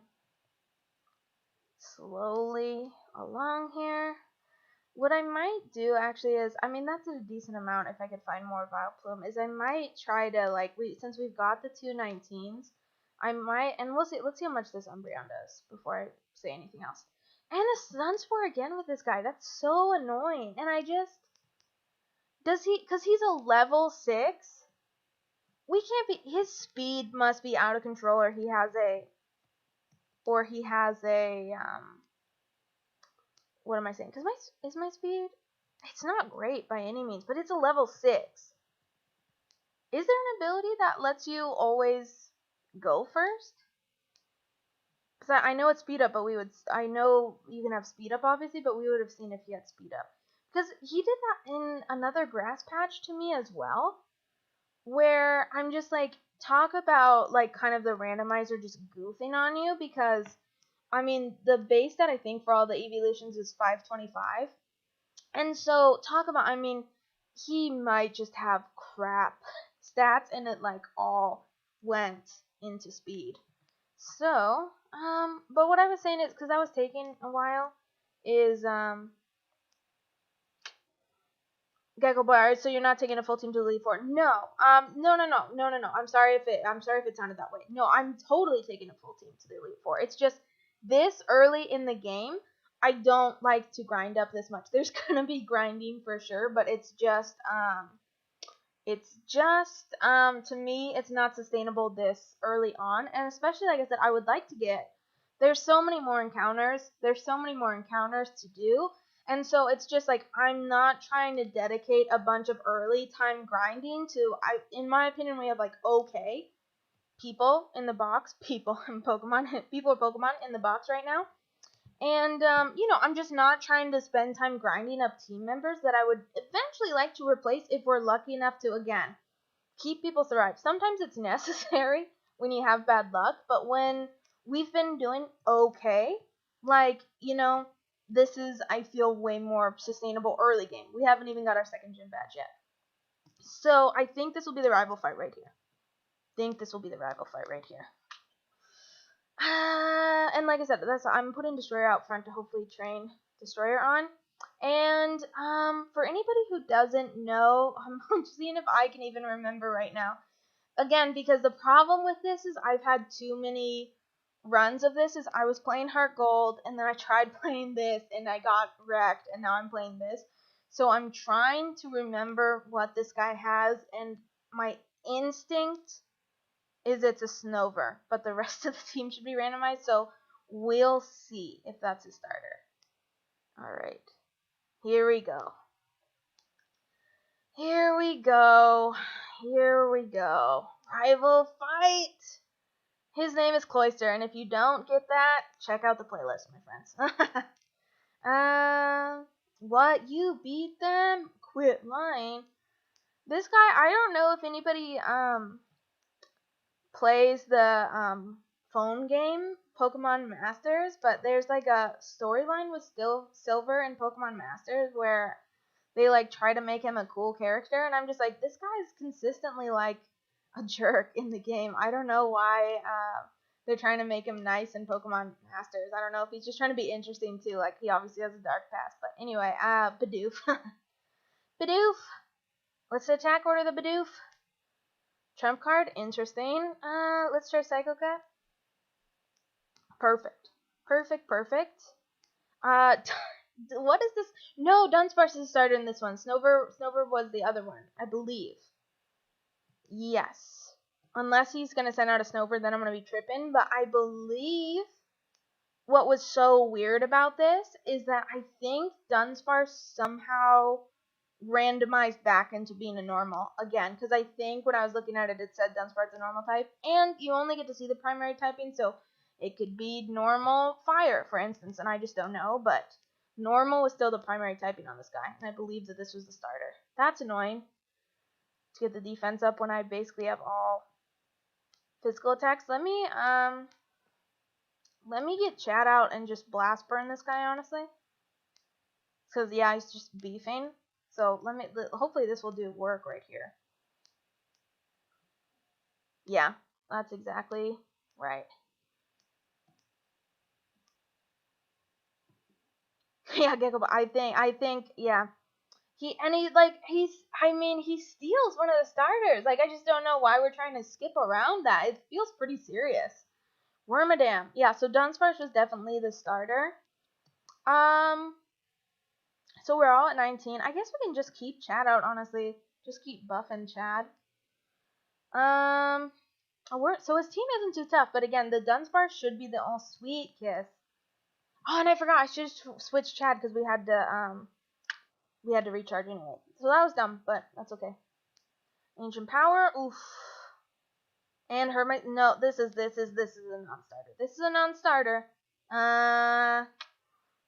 slowly along here. What I might do actually is, I mean, that's a decent amount if I could find more Vileplume, is I might try to, like, since we've got the 2 19s, I might, and let's see how much this Umbreon does before I say anything else. And a Sunspore again with this guy. That's so annoying. And I just, because he's a level 6, we can't be, his speed must be out of control, or he has a, what am I saying? Because is my speed, it's not great by any means, but it's a level 6. Is there an ability that lets you always go first? Because I know it's speed up, but I know you can have speed up, obviously, but we would have seen if he had speed up. Because he did that in another grass patch to me as well, where I'm just like, talk about, like, kind of the randomizer just goofing on you, because, I mean, the base stat, I think, for all the evolutions is 525. And so, talk about, I mean, he might just have crap stats, and it, like, all went into speed. So, but what I was saying is, because that was taking a while, is, Gecko Boy, alright, so you're not taking a full team to Elite Four? No. No. I'm sorry if it sounded that way. No, I'm totally taking a full team to the Elite Four. It's just, this early in the game, I don't like to grind up this much. There's gonna be grinding for sure, but it's just, to me, it's not sustainable this early on. And especially, like I said, I would like to get, there's so many more encounters to do. And so it's just like I'm not trying to dedicate a bunch of early time grinding to. In my opinion, we have like okay people in the box, people in Pokemon, people or Pokemon in the box right now. And I'm just not trying to spend time grinding up team members that I would eventually like to replace if we're lucky enough to again keep people thrive. Sometimes it's necessary when you have bad luck, but when we've been doing okay, like, this is, I feel, way more sustainable early game. We haven't even got our second gym badge yet. So I think this will be the rival fight right here. And like I said, I'm putting Destroyer out front to hopefully train Destroyer on. And for anybody who doesn't know, I'm seeing if I can even remember right now. Again, because the problem with this is I've had too many runs of this. Is I was playing Heart Gold, and then I tried playing this, and I got wrecked, and now I'm playing this. So I'm trying to remember what this guy has, and my instinct is it's a Snover, but the rest of the team should be randomized, so we'll see if that's a starter. Alright, here we go. Rival fight! His name is Cloyster, and if you don't get that, check out the playlist, my friends. What? You beat them? Quit lying. This guy, I don't know if anybody, plays the, phone game, Pokemon Masters, but there's, like, a storyline with Silver in Pokemon Masters where they, like, try to make him a cool character, and I'm just like, this guy's consistently, like, a jerk in the game. I don't know why, they're trying to make him nice in Pokemon Masters. I don't know if he's just trying to be interesting, too. Like, he obviously has a dark past. But anyway, Bidoof. Bidoof! What's the attack order, the Bidoof? Trump card? Interesting. Let's try Psycho Cut. Perfect. What is this? No, Dunsparce is a starter in this one. Snover was the other one, I believe. Yes. Unless he's going to send out a Snover, then I'm going to be tripping. But I believe what was so weird about this is that I think Dunsparce somehow randomized back into being a normal again. Because I think when I was looking at it, it said Dunsparce a normal type. And you only get to see the primary typing, so it could be normal fire, for instance. And I just don't know, but normal was still the primary typing on this guy. And I believe that this was the starter. That's annoying. To get the defense up when I basically have all physical attacks. Let me get Chad out and just blast burn this guy, honestly. Because, yeah, he's just beefing. So, hopefully this will do work right here. Yeah, that's exactly right. Yeah, Gecko, I think, yeah. He steals one of the starters. Like, I just don't know why we're trying to skip around that. It feels pretty serious. Wormadam. Yeah, so Dunsparce was definitely the starter. So we're all at 19. I guess we can just keep Chad out, honestly. Just keep buffing Chad. So his team isn't too tough, but again, the Dunsparce should be the sweet kiss. Oh, and I forgot, I should switch Chad because we had to recharge anyway. So that was dumb, but that's okay. Ancient Power, oof. And Hermit, no, this is a non-starter. This is a non-starter.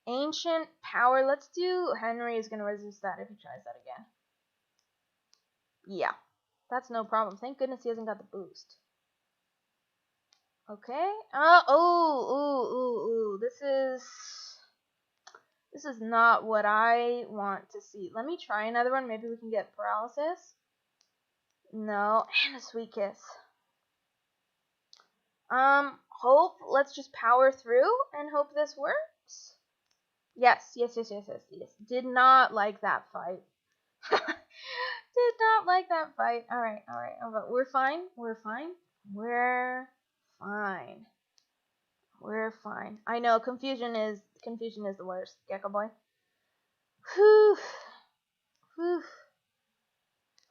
Ancient Power, let's do, Henry is going to resist that if he tries that again. Yeah, that's no problem. Thank goodness he hasn't got the boost. Okay. This is not what I want to see. Let me try another one. Maybe we can get paralysis. No, and a sweet kiss. Let's just power through and hope this works. Yes. Did not like that fight. Did not like that fight. Alright. But we're fine. I know, confusion is the worst, Gecko boy. Whew.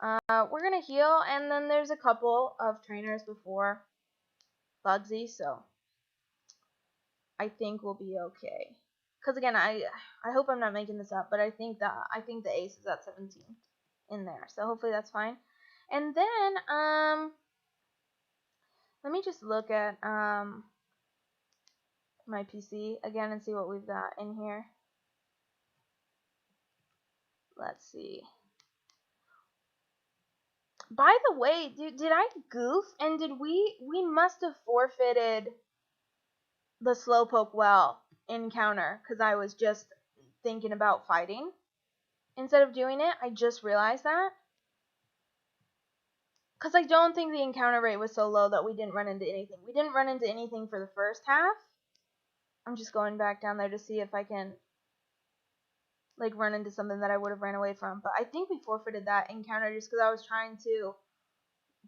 We're gonna heal, and then there's a couple of trainers before Bugsy, so I think we'll be okay. because again, I hope I'm not making this up, but I think the ace is at 17 in there, so hopefully that's fine. And then let me just look at my PC again and see what we've got in here. Let's see. By the way, did I goof? And did we must have forfeited the Slowpoke Well encounter because I was just thinking about fighting instead of doing it. I just realized that. Because I don't think the encounter rate was so low that we didn't run into anything. We didn't run into anything for the first half. I'm just going back down there to see if I can like run into something that I would have ran away from. But I think we forfeited that encounter just because I was trying to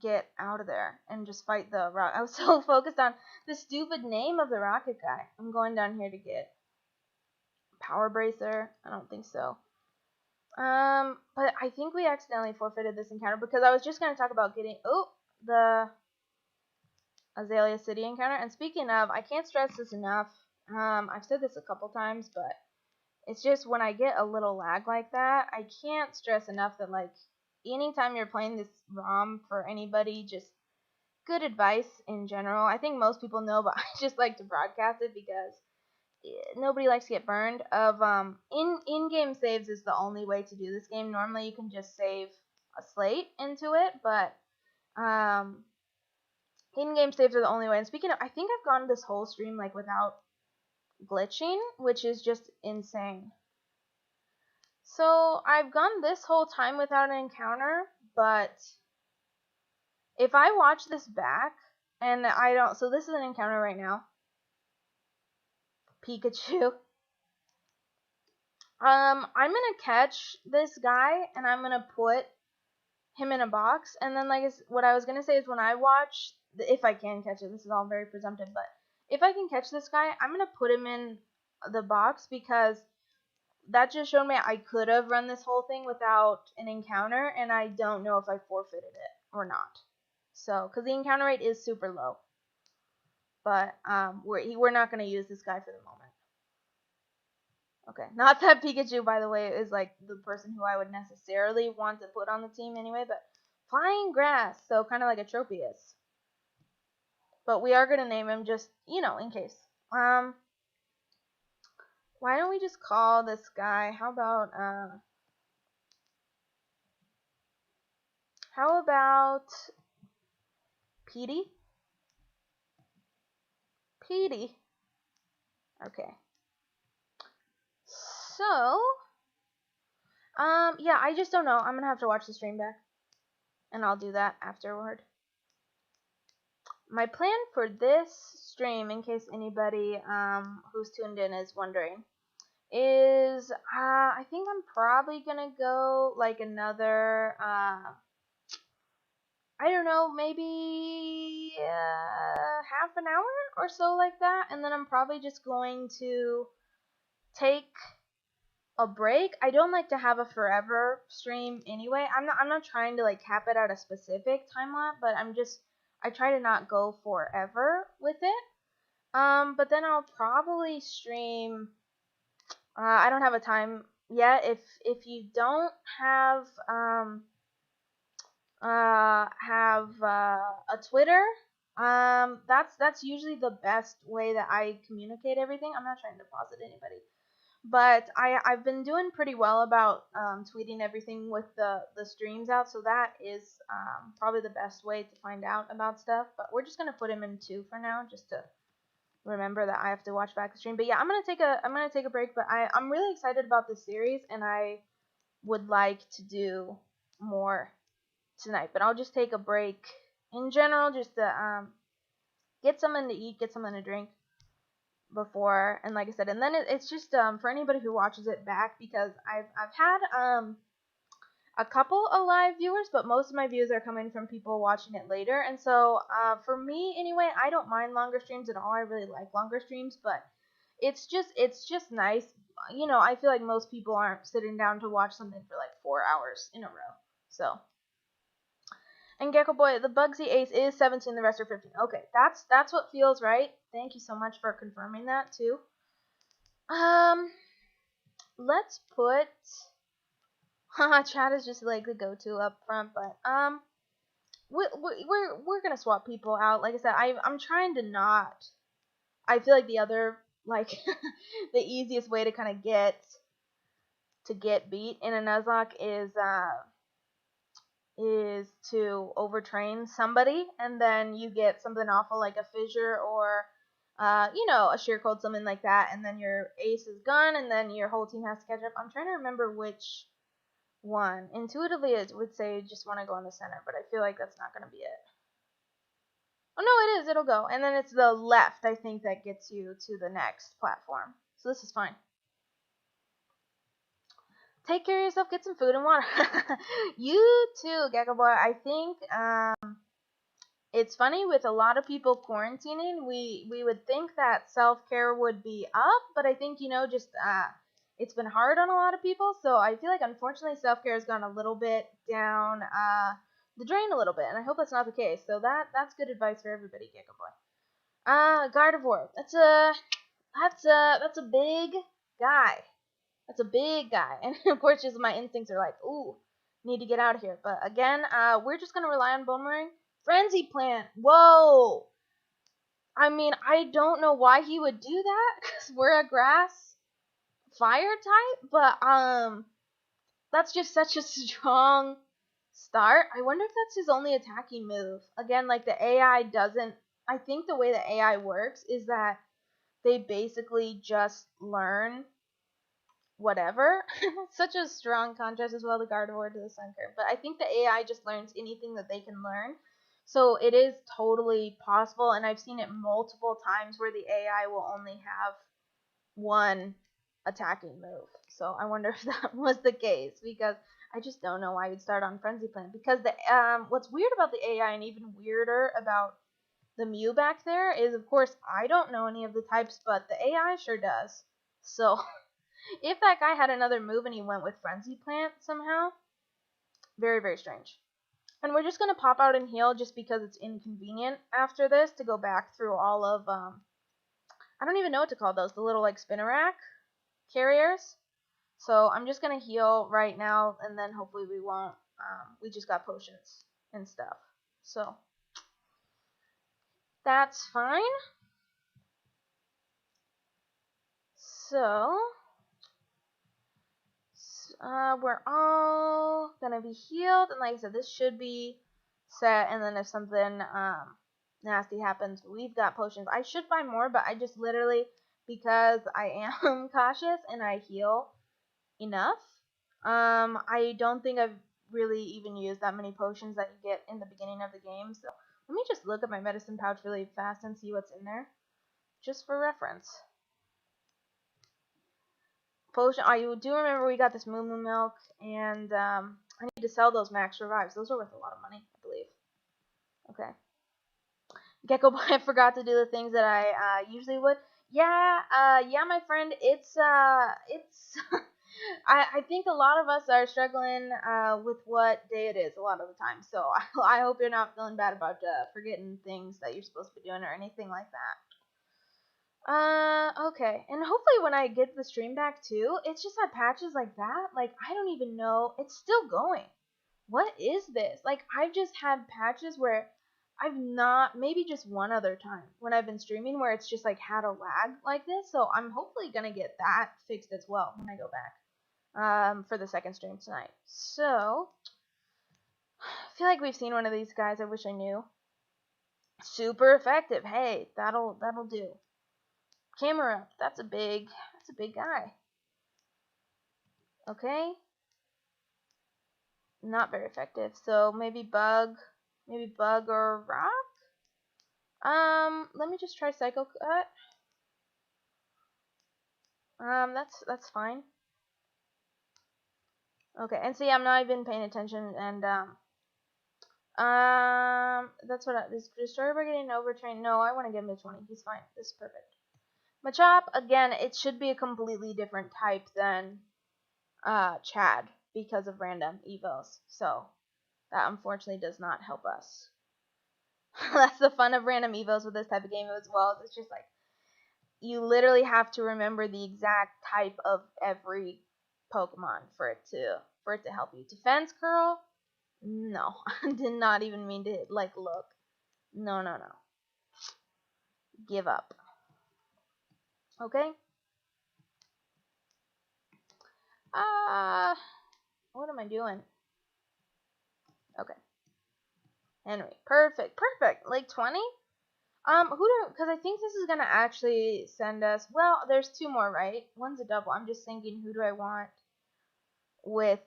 get out of there and just fight the rock. I was so focused on the stupid name of the rocket guy. I'm going down here to get Power Bracer. I don't think so. But I think we accidentally forfeited this encounter because I was just going to talk about getting the Azalea City encounter. And speaking of, I can't stress this enough. I've said this a couple times, but it's just when I get a little lag like that, I can't stress enough that like anytime you're playing this ROM for anybody, just good advice in general. I think most people know, but I just like to broadcast it because nobody likes to get burned. In-game saves is the only way to do this game. Normally you can just save a slate into it, but in-game saves are the only way. And speaking of, I think I've gone this whole stream like without glitching, which is just insane. So I've gone this whole time without an encounter, but if I watch this back and I don't, so this is an encounter right now. Pikachu. I'm gonna catch this guy and I'm gonna put him in a box, and then like what I was gonna say is when I watch, if I can catch it, this is all very presumptive, but if I can catch this guy, I'm gonna put him in the box because that just showed me I could have run this whole thing without an encounter, and I don't know if I forfeited it or not. So, because the encounter rate is super low, but we're not gonna use this guy for the moment. Okay, not that Pikachu, by the way, is like the person who I would necessarily want to put on the team anyway, but flying grass, so kind of like a Tropius. But we are gonna name him just, in case. Why don't we just call this guy? How about Petey? Petey. Okay. So, yeah, I just don't know. I'm gonna have to watch the stream back, and I'll do that afterward. My plan for this stream, in case anybody who's tuned in is wondering, is I think I'm probably gonna go like another I don't know, maybe half an hour or so like that, and then I'm probably just going to take a break. I don't like to have a forever stream anyway. I'm not trying to like cap it at a specific time limit, but I try to not go forever with it. But then I'll probably stream. I don't have a time yet. If you don't have a Twitter, that's usually the best way that I communicate everything. I'm not trying to deposit anybody, but I've been doing pretty well about tweeting everything with the streams out, so that is probably the best way to find out about stuff. But we're just gonna put him in 2 for now, just to remember that I have to watch back the stream. But yeah, I'm gonna take a break. But I'm really excited about this series, and I would like to do more tonight. But I'll just take a break in general, just to get something to eat, get something to drink before, and like I said, and then it's just for anybody who watches it back, because I've had a couple of live viewers, but most of my views are coming from people watching it later. And so for me anyway, I don't mind longer streams at all. I really like longer streams, but it's just nice. I feel like most people aren't sitting down to watch something for like 4 hours in a row. So, and Gecko Boy, the Bugsy Ace is 17, the rest are 15. Okay, that's what feels right. Thank you so much for confirming that too. Let's put chat is just like the go-to up front, but we're gonna swap people out. Like I said, I'm trying to not. I feel like the other like the easiest way to kind of get beat in a Nuzlocke is to overtrain somebody, and then you get something awful like a fissure or a shear code, something like that, and then your ace is gone, and then your whole team has to catch up. I'm trying to remember which one. Intuitively, it would say just want to go in the center, but I feel like that's not going to be it. Oh, no, it is. It'll go. And then it's the left, I think, that gets you to the next platform. So this is fine. Take care of yourself. Get some food and water. You too, Gecko Boy. I think it's funny with a lot of people quarantining. We would think that self-care would be up, but I think, just it's been hard on a lot of people. So I feel like, unfortunately, self-care has gone a little bit down the drain a little bit, and I hope that's not the case. So that's good advice for everybody, Gecko Boy. Gardevoir. That's a big guy. That's a big guy. And of course, just my instincts are like, ooh, need to get out of here. But again, we're just gonna rely on Boomerang. Frenzy Plant. Whoa. I mean, I don't know why he would do that, because we're a grass fire type, but that's just such a strong start. I wonder if that's his only attacking move. Again, like the AI doesn't. I think the way the AI works is that they basically just learn whatever. Such a strong contrast as well, the Gardevoir to the Sunkern. But I think the AI just learns anything that they can learn. So it is totally possible, and I've seen it multiple times where the AI will only have one attacking move. So I wonder if that was the case, because I just don't know why you'd start on Frenzy Plant. Because the what's weird about the AI, and even weirder about the Mew back there, is of course I don't know any of the types, but the AI sure does. So if that guy had another move and he went with Frenzy Plant somehow, very, very strange. And we're just going to pop out and heal just because it's inconvenient after this to go back through all of, I don't even know what to call those, the little like spinnerack carriers. So I'm just going to heal right now, and then hopefully we won't, we just got potions and stuff. So that's fine. So we're all gonna be healed, and like I said, this should be set, and then if something nasty happens, we've got potions. I should buy more, but I just literally, because I am cautious and I heal enough, I don't think I've really even used that many potions that you get in the beginning of the game. So let me just look at my medicine pouch really fast and see what's in there, just for reference. Potion. I do remember we got this Moo Moo milk, and I need to sell those max revives. Those are worth a lot of money, I believe. Okay. Gecko Boy, I forgot to do the things that I usually would. Yeah, my friend. It's I think a lot of us are struggling with what day it is a lot of the time. So I hope you're not feeling bad about forgetting things that you're supposed to be doing or anything like that. Okay. And hopefully when I get the stream back too, it's just had patches like that. Like, I don't even know. It's still going. What is this? Like, I've just had patches where I've not, maybe just one other time when I've been streaming where it's just like had a lag like this. So I'm hopefully going to get that fixed as well when I go back for the second stream tonight. So I feel like we've seen one of these guys. I wish I knew. Super effective. Hey, that'll do. Camera, that's a big guy. Okay. Not very effective. So maybe bug or rock. Let me just try Psycho Cut. That's fine. Okay, and see, I'm not even paying attention, and that's what is Destroyer getting overtrained? No, I want to give him a 20. He's fine. This is perfect. Machop, again, it should be a completely different type than Chad because of random evos. So that unfortunately does not help us. That's the fun of random evos with this type of game as well. It's just like you literally have to remember the exact type of every Pokemon for it to help you. Defense curl? No, I did not even mean to like look. No. Give up. Okay. What am I doing? Okay. Henry. Perfect. Like 20? Because I think this is gonna actually send us, well, there's 2 more, right? One's a double. I'm just thinking, who do I want with,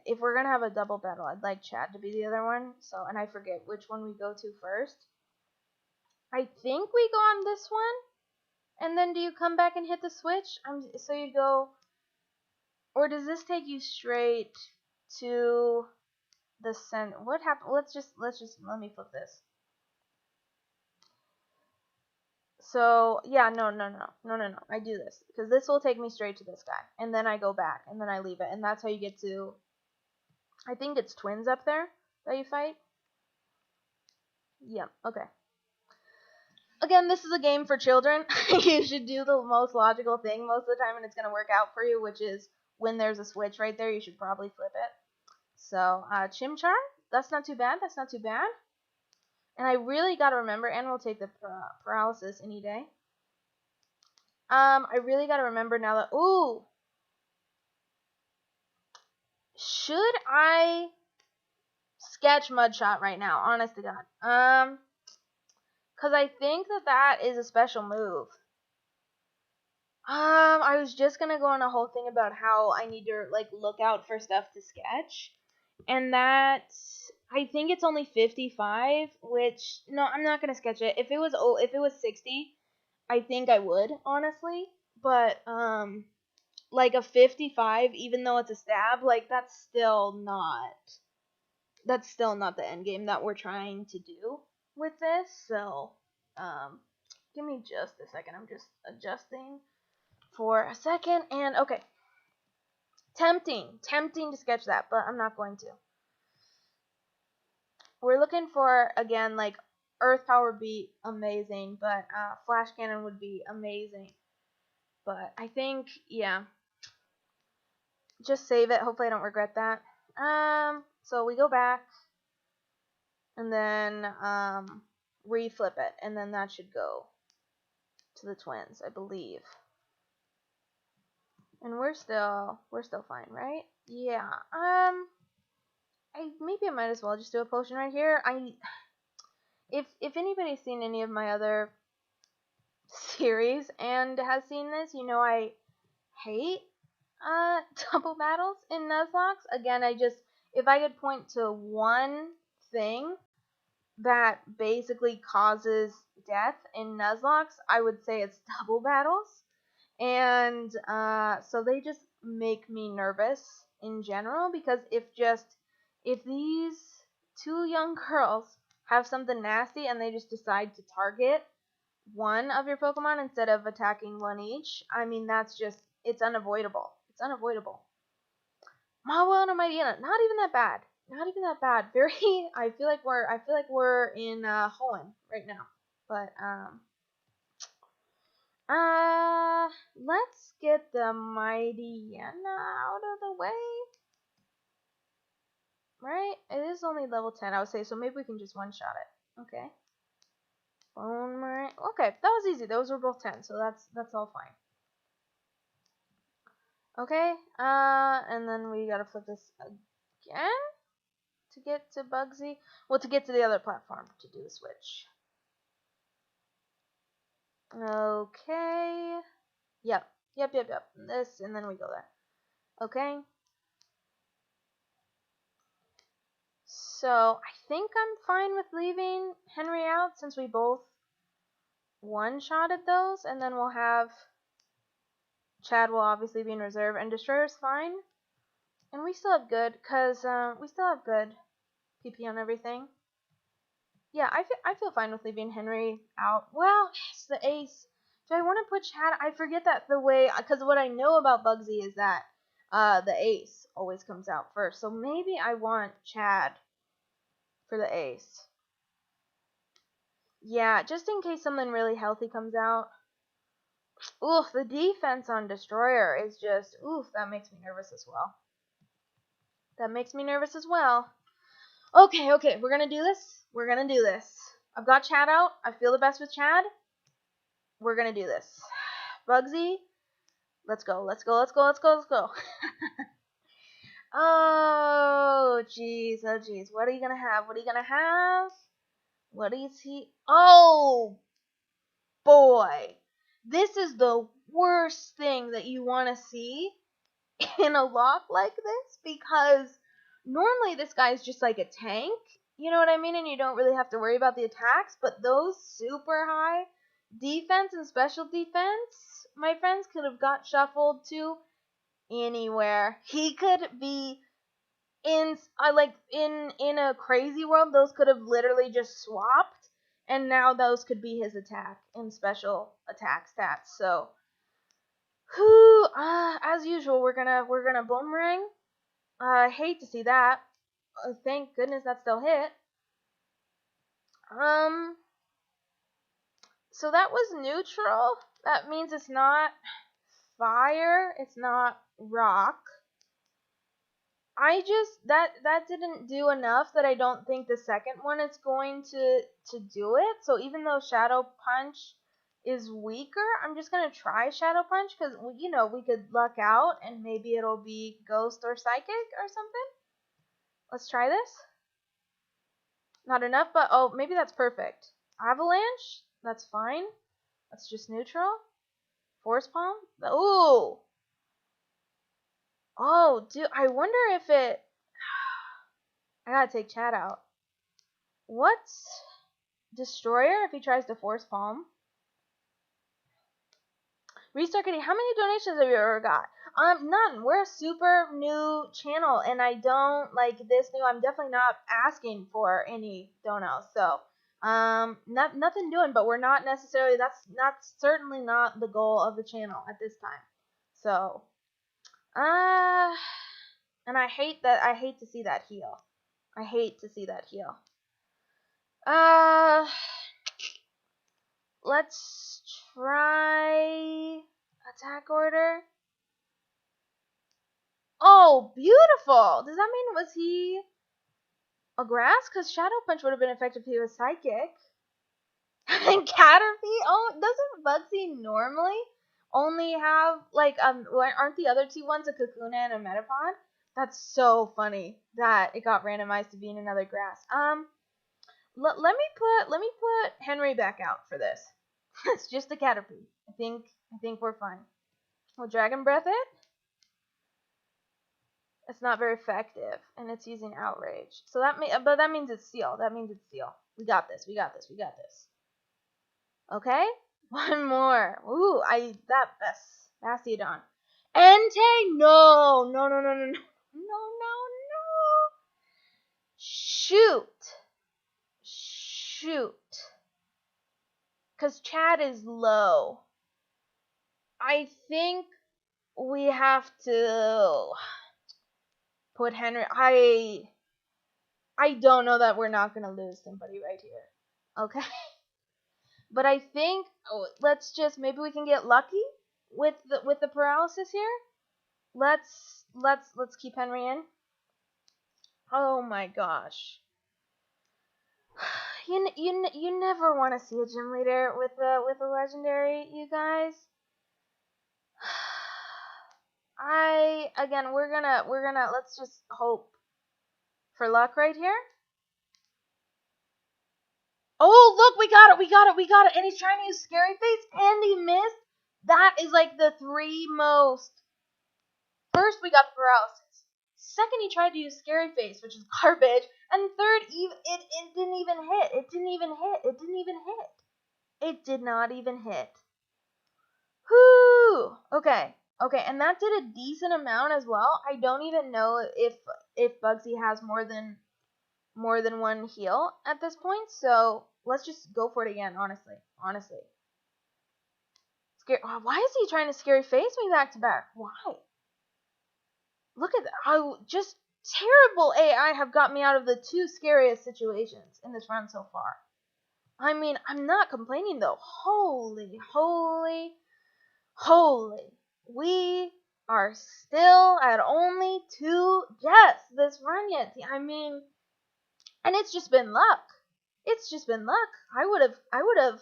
if we're gonna have a double battle, I'd like Chad to be the other one, so, and I forget which one we go to first. I think we go on this one, and then do you come back and hit the switch? So you go, or does this take you straight to the center? What happened? Let me flip this. So, yeah, no. I do this, because this will take me straight to this guy, and then I go back, and then I leave it, and that's how you get to, I think it's twins up there that you fight. Yeah, okay. Again, this is a game for children. You should do the most logical thing most of the time, and it's going to work out for you, which is when there's a switch right there, you should probably flip it. So, Chimchar, that's not too bad. And I really got to remember, and we'll take the paralysis any day. I really got to remember now that, ooh, should I sketch Mudshot right now? Honest to God. Because I think that is a special move. I was just gonna go on a whole thing about how I need to like look out for stuff to sketch, and that I think it's only 55. Which no, I'm not gonna sketch it. If it was 60, I think I would honestly. But like a 55, even though it's a stab, like that's still not the end game that we're trying to do with this. So give me just a second. I'm just adjusting for a second, and okay. Tempting to sketch that, but I'm not going to. We're looking for, again, like, Earth Power would be amazing, but Flash Cannon would be amazing. But I think, yeah, just save it. Hopefully I don't regret that. So we go back, and then reflip it, and then that should go to the twins, I believe. And we're still fine, right? Yeah. Maybe I might as well just do a potion right here. If anybody's seen any of my other series and has seen this, you know I hate double battles in Nuzlocke. Again, if I could point to one thing that basically causes death in Nuzlocke, I would say it's double battles. And so they just make me nervous in general, because if these 2 young girls have something nasty and they just decide to target one of your Pokemon instead of attacking one each, I mean, it's unavoidable. Mawa and Mightyena, not even that bad. I feel like we're in Hoenn right now. But let's get the Mightyena out of the way. Right? It is only level 10, I would say, so maybe we can just one-shot it. Okay. Bone Marine. Okay, that was easy. Those were both 10, so that's all fine. Okay, and then we gotta flip this again to get to Bugsy. Well, to get to the other platform to do the switch. Okay. Yep. This, and then we go there. Okay. So, I think I'm fine with leaving Henry out, since we both one-shotted those, and then we'll have Chad will obviously be in reserve, and Destroyer's fine. And we still have good, because we still have good PP on everything. Yeah, I feel fine with leaving Henry out. Well, it's the ace. Do I want to put Chad? I forget that the way, because what I know about Bugsy is that the ace always comes out first. So maybe I want Chad for the ace. Yeah, just in case something really healthy comes out. Oof, the defense on Destroyer is just, oof, that makes me nervous as well. That makes me nervous as well. Okay, we're gonna do this. We're gonna do this. I've got Chad out. I feel the best with Chad. We're gonna do this. Bugsy, let's go. Oh, jeez. What are you gonna have? What is he? Oh, boy. This is the worst thing that you want to see in a lock like this, because normally this guy's just like a tank, you know what I mean, and you don't really have to worry about the attacks, but those super high defense and special defense, my friends, could have got shuffled to anywhere. He could be in in a crazy world, those could have literally just swapped, and now those could be his attack and special attack stats. So as usual, we're gonna boomerang. I hate to see that. Thank goodness that still hit. So that was neutral. That means it's not fire. It's not rock. That didn't do enough that I don't think the second one is going to do it. So even though Shadow Punch is weaker, I'm just gonna try Shadow Punch, because we could luck out and maybe it'll be Ghost or Psychic or something. Let's try this. Not enough, but oh, maybe that's perfect. Avalanche, that's fine. That's just neutral. Force Palm. Ooh. Oh, dude, I wonder if it. I gotta take Chad out. What's Destroyer if he tries to Force Palm? Restart Kitty, how many donations have you ever got? None. We're a super new channel, and I don't like this new. I'm definitely not asking for any donos, so nothing doing. But we're not necessarily. That's certainly not the goal of the channel at this time. So, and I hate to see that heal. I hate to see that heal. Let's try attack order. Oh, beautiful! Does that mean was he a grass? Because Shadow Punch would have been effective if he was psychic. And Caterpie? Oh, doesn't Bugsy normally only have aren't the other two ones a Kakuna and a Metapod? That's so funny that it got randomized to being another grass. Let me put Henry back out for this. It's just a Caterpie. I think we're fine. We'll Dragon Breath it. It's not very effective, and it's using Outrage. So that means it's Seal. We got this. Okay, one more. Ooh, Bastiodon. Entei, no. Shoot. Cause Chad is low. I think we have to put Henry. I don't know that we're not gonna lose somebody right here. Okay. But I think maybe we can get lucky with the paralysis here. Let's keep Henry in. Oh my gosh. You never want to see a gym leader with a legendary, you guys. We're gonna let's just hope for luck right here. Oh, look, we got it. And he's trying to use Scary Face, and he missed. That is like the three most. First, we got the paralysis. Second, he tried to use Scary Face, which is garbage. And third, it didn't even hit. It did not even hit. Whoo! Okay, and that did a decent amount as well. I don't even know if Bugsy has more than one heal at this point, so let's just go for it again, honestly. Why is he trying to Scary Face me back to back? Why? Look at that. How just terrible AI have got me out of the two scariest situations in this run so far. I mean, I'm not complaining though. Holy. We are still at only 2 deaths this run yet. I mean, and it's just been luck. I would have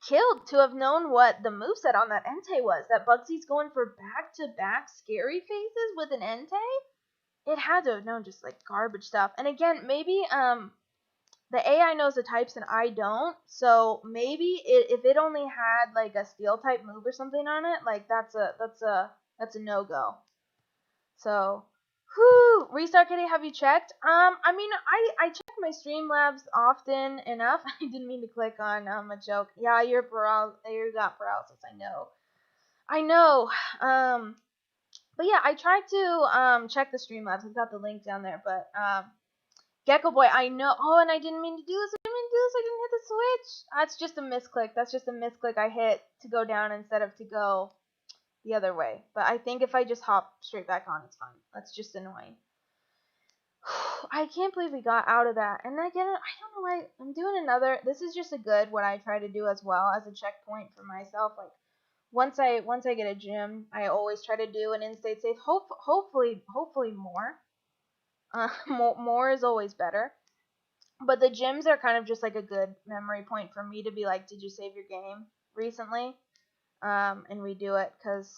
killed to have known what the moveset on that Entei was. That Bugsy's going for back-to-back scary phases with an Entei? It had to have known just like garbage stuff. And again, maybe the AI knows the types and I don't, so maybe if it only had like a steel type move or something on it, like that's a no-go. So, whew, Restart Kitty, have you checked? I mean, I check my Streamlabs often enough. I didn't mean to click on a joke. Yeah, you got paralysis. I know. But yeah, I tried to check the Streamlabs. I've got the link down there, but Gecko Boy, I know. Oh, and I didn't mean to do this. I didn't hit the switch. That's just a misclick. That's just a misclick I hit to go down instead of to go the other way. But I think if I just hop straight back on, it's fine. That's just annoying. I can't believe we got out of that. And again, I don't know why I'm doing another. This is just a good what I try to do as well as a checkpoint for myself. Like once I get a gym, I always try to do an in-state save. Hopefully more. More is always better. But the gyms are kind of just like a good memory point for me to be like, did you save your game recently? And redo it because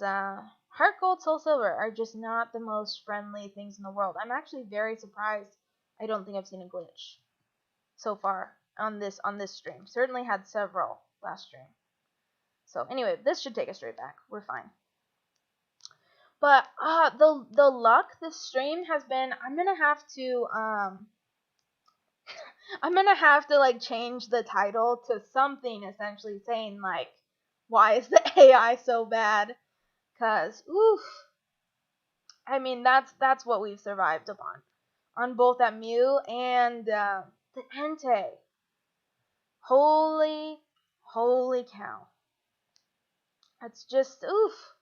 Heart Gold, Soul Silver are just not the most friendly things in the world. I'm actually very surprised. I don't think I've seen a glitch so far on this stream. Certainly had several last stream. So anyway, this should take us straight back. We're fine. But the luck this stream has been. I'm gonna have to like change the title to something essentially saying like, why is the AI so bad? Cause oof, I mean that's what we've survived upon, on both that Mew and the Entei. Holy cow! That's just oof.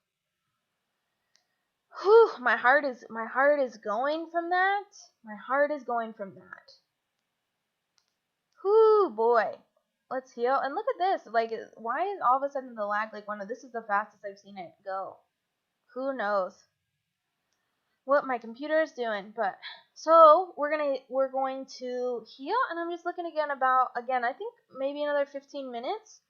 Whew, my heart is going from that. My heart is going from that. Whew, boy. Let's heal. And look at this. Like, why is all of a sudden the lag like this is the fastest I've seen it go. Who knows what my computer is doing? But so we're going to heal, and I'm just looking again I think maybe another 15 minutes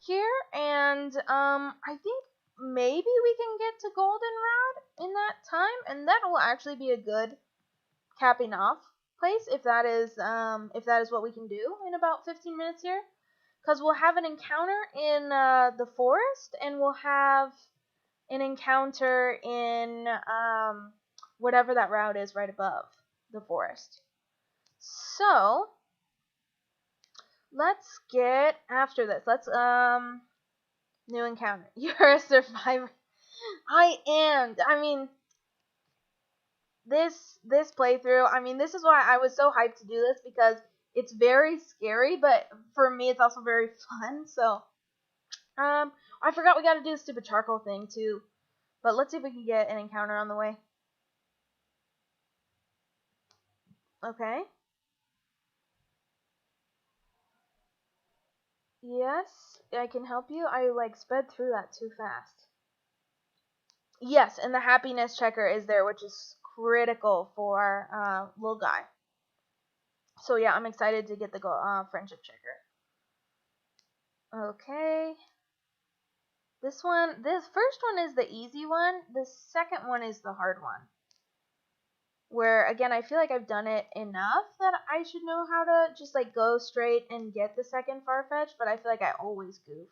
here, and I think maybe we can get to Goldenrod in that time, and that will actually be a good capping off place if that is what we can do in about 15 minutes here, because we'll have an encounter in the forest, and we'll have an encounter in whatever that route is right above the forest. So let's get after this. Let's new encounter. You're a survivor. I am. I mean, this playthrough, I mean, this is why I was so hyped to do this, because it's very scary, but for me it's also very fun. So I forgot we gotta do the stupid charcoal thing too, but let's see if we can get an encounter on the way. Okay. Yes, I can help you. I like sped through that too fast. Yes, and the happiness checker is there, which is critical for little guy. So yeah, I'm excited to get the friendship checker. Okay. This first one is the easy one. The second one is the hard one. Where, again, I feel like I've done it enough that I should know how to just, like, go straight and get the second Farfetch, but I feel like I always goof.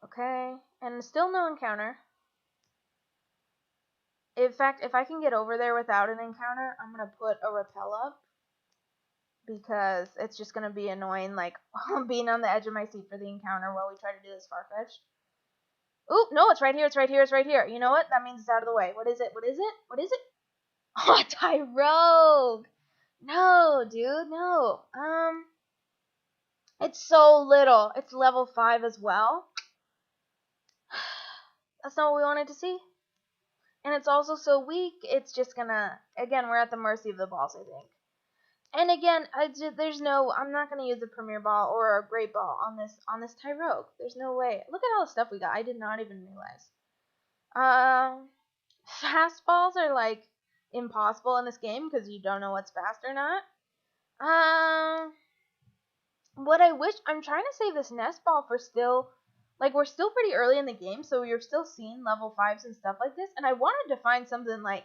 Okay, and still no encounter. In fact, if I can get over there without an encounter, I'm going to put a rappel up, because it's just going to be annoying, like, being on the edge of my seat for the encounter while we try to do this Farfetch. Oop, no, it's right here. You know what? That means it's out of the way. What is it? Oh, Tyrogue! No, dude, no. It's so little. It's level 5 as well. That's not what we wanted to see. And it's also so weak, it's just gonna... Again, we're at the mercy of the boss, I think. And again, I'm not gonna use a Premier Ball or a Great Ball on this Tyrogue. There's no way. Look at all the stuff we got. I did not even realize. Fastballs are like impossible in this game because you don't know what's fast or not. What I'm trying to save this nest ball for still, like, we're still pretty early in the game, so you're still seeing level 5s and stuff like this, and I wanted to find something like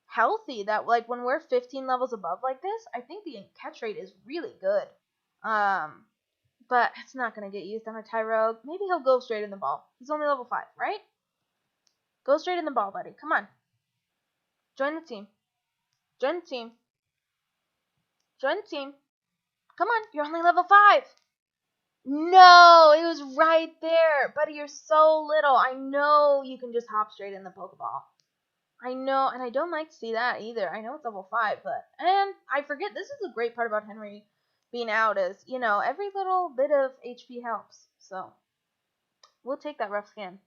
healthy that, like, when we're 15 levels above like this, I think the catch rate is really good. But it's not gonna get used on a Tyrogue. Maybe he'll go straight in the ball. He's only level 5, right? Go straight in the ball, buddy. Come on. Join the team. Join the team. Join the team. Come on, you're only level 5. No, it was right there. Buddy, you're so little. I know you can just hop straight in the Pokeball. I know, and I don't like to see that either. I know it's level 5, and I forget, this is the great part about Henry being out is, every little bit of HP helps. So, we'll take that rough skin.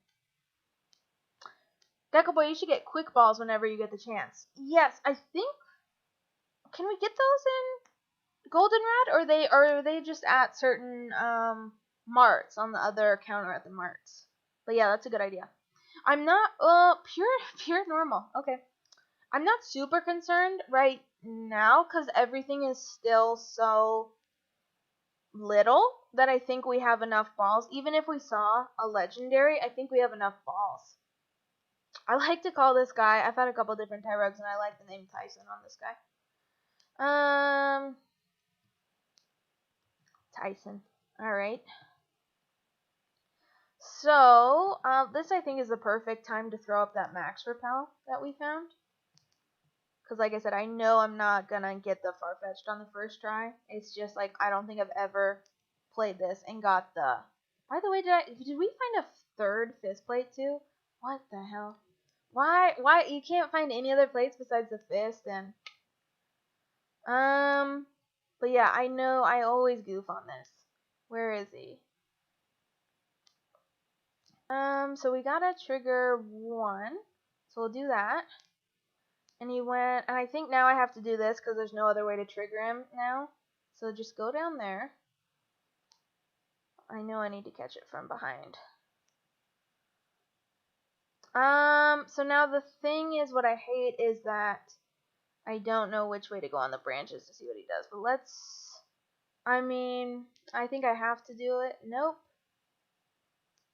Deco Boy, you should get quick balls whenever you get the chance. Yes, I think, can we get those in Goldenrod, or are they just at certain marts on the other counter at the marts? But yeah, that's a good idea. I'm not pure normal. Okay. I'm not super concerned right now because everything is still so little that I think we have enough balls. Even if we saw a legendary, I think we have enough balls. I like to call this guy, I've had a couple different Tyrogues and I like the name Tyson on this guy. Tyson. Alright. So, this I think is the perfect time to throw up that max repel that we found. Because like I said, I know I'm not going to get the Farfetch'd on the first try. It's just like, I don't think I've ever played this and got the... By the way, did we find a third fist plate too? What the hell? Why, you can't find any other plates besides the fist and... But yeah, I know I always goof on this. Where is he? So we gotta trigger 1. So we'll do that. And he went, and I think now I have to do this because there's no other way to trigger him now. So just go down there. I know I need to catch it from behind. So now the thing is, what I hate is that I don't know which way to go on the branches to see what he does. But I think I have to do it. Nope.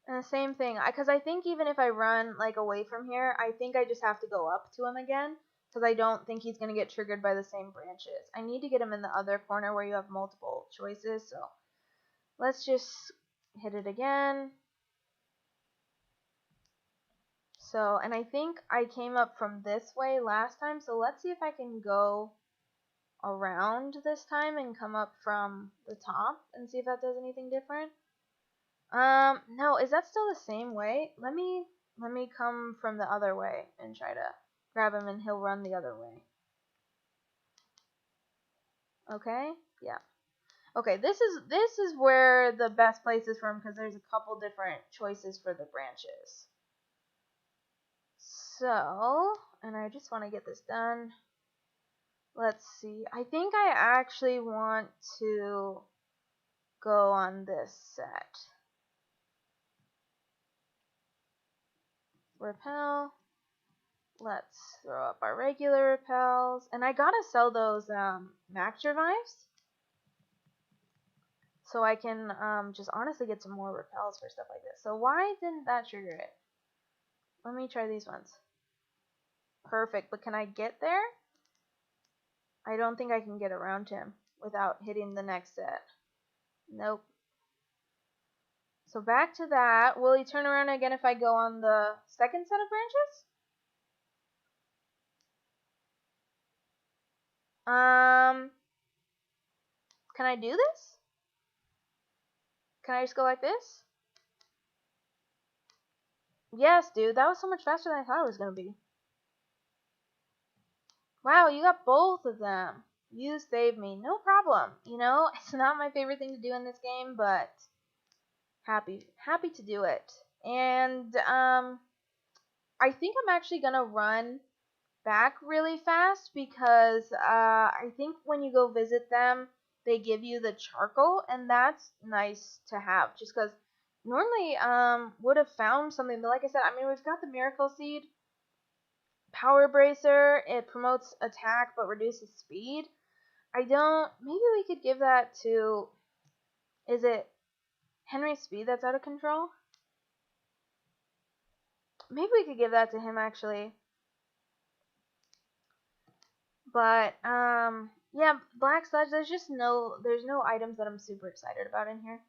And the same thing, because I think even if I run like away from here, I think I just have to go up to him again. Because I don't think he's going to get triggered by the same branches. I need to get him in the other corner where you have multiple choices. So let's just hit it again. So, and I think I came up from this way last time. So let's see if I can go around this time and come up from the top and see if that does anything different. No, is that still the same way? Let me come from the other way and try to grab him and he'll run the other way. Okay, yeah. Okay, this is where the best place is for him because there's a couple different choices for the branches. So, and I just want to get this done. Let's see. I think I actually want to go on this set. Repel. Let's throw up our regular repels. And I gotta sell those max revives. So I can just honestly get some more repels for stuff like this. So why didn't that trigger it? Let me try these ones. Perfect, but can I get there? I don't think I can get around him without hitting the next set. Nope. So back to that. Will he turn around again if I go on the second set of branches? Can I do this? Can I just go like this? Yes, dude. That was so much faster than I thought it was going to be. Wow, you got both of them. You saved me. No problem. It's not my favorite thing to do in this game, but happy to do it. And I think I'm actually going to run back really fast because I think when you go visit them, they give you the charcoal, and that's nice to have. Just because normally would have found something, but like I said, I mean we've got the miracle seed, power bracer. It promotes attack but reduces speed. Maybe we could give that to. Is it Henry's speed that's out of control? Maybe we could give that to him actually. But yeah, Black Sludge, there's no items that I'm super excited about in here.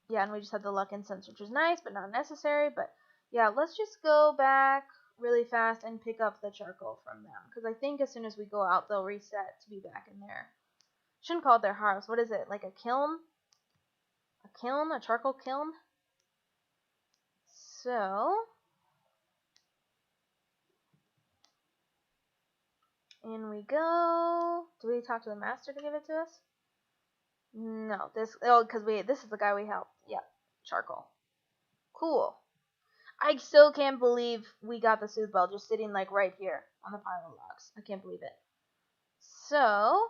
Yeah, and we just had the luck incense, which was nice but not necessary. But yeah, let's just go back really fast and pick up the charcoal from them, because I think as soon as we go out they'll reset to be back in there. Shouldn't call it their house. What is it, like a kiln? A charcoal kiln? So in we go. Do we talk to the master to give it to us? No, this is the guy we helped. Yep, charcoal. Cool. I still can't believe we got the sooth bell just sitting like right here on the pile of logs. I can't believe it. So,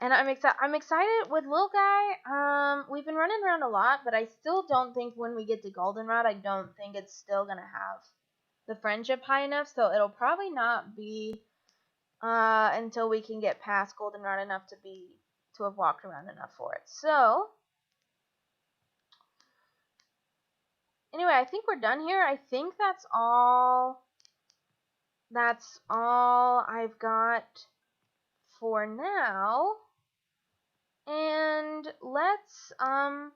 and I'm excited with little guy. We've been running around a lot, but I still don't think when we get to goldenrod, I don't think it's still gonna have the friendship high enough. So it'll probably not be until we can get past goldenrod enough to have walked around enough for it. So anyway, I think we're done here. I think that's all I've got for now. And let's I'm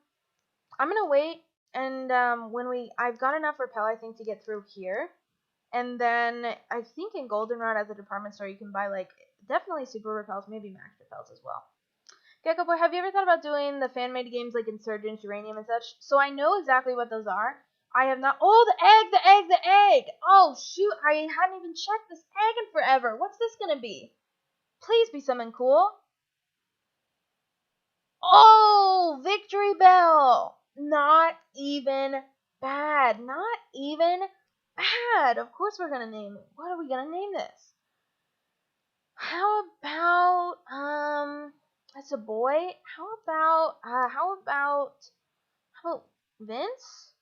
gonna wait, and I've got enough repel, I think, to get through here. And then I think in goldenrod at the department store you can buy like definitely super repels, maybe max repels as well. Gecko Boy, have you ever thought about doing the fan-made games like Insurgents, Uranium, and such? So I know exactly what those are. I have not. Oh, the egg! Oh, shoot, I hadn't even checked this egg in forever. What's this gonna be? Please be something cool. Oh, Victory Bell! Not even bad. Not even bad. Of course we're gonna name it. What are we gonna name this? How about it's a boy. How about Vince?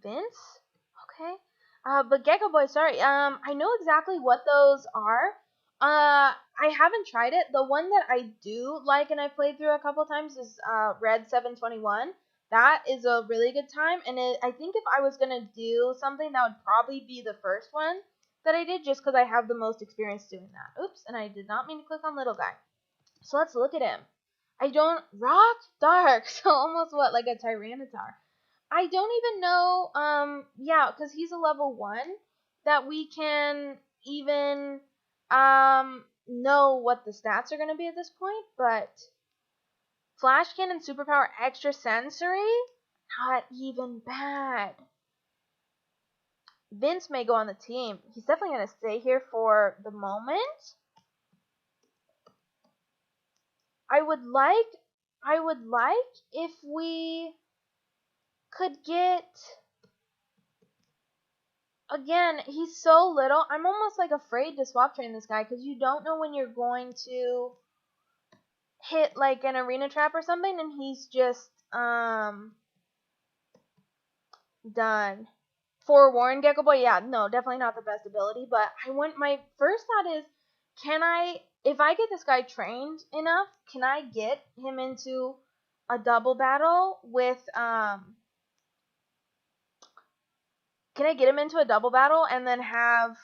Vince? Okay. But Gecko Boy, sorry. I know exactly what those are. I haven't tried it. The one that I do like and I played through a couple times is Red 721. That is a really good time, and I think if I was gonna do something, that would probably be the first one that I did, just because I have the most experience doing that. Oops, and I did not mean to click on little guy. So let's look at him. Rock Dark, so almost like a Tyranitar. I don't even know, yeah, because he's a level 1, that we can even, know what the stats are going to be at this point, but Flash Cannon, Superpower, Extra Sensory, not even bad. Vince may go on the team. He's definitely going to stay here for the moment. I would like if we could get, again, he's so little. I'm almost like afraid to swap train this guy because you don't know when you're going to hit like an arena trap or something, and he's just done. Forewarn, Gecko Boy, yeah, no, definitely not the best ability, but my first thought is, if I get this guy trained enough, can I get him into a double battle with, can I get him into a double battle and then have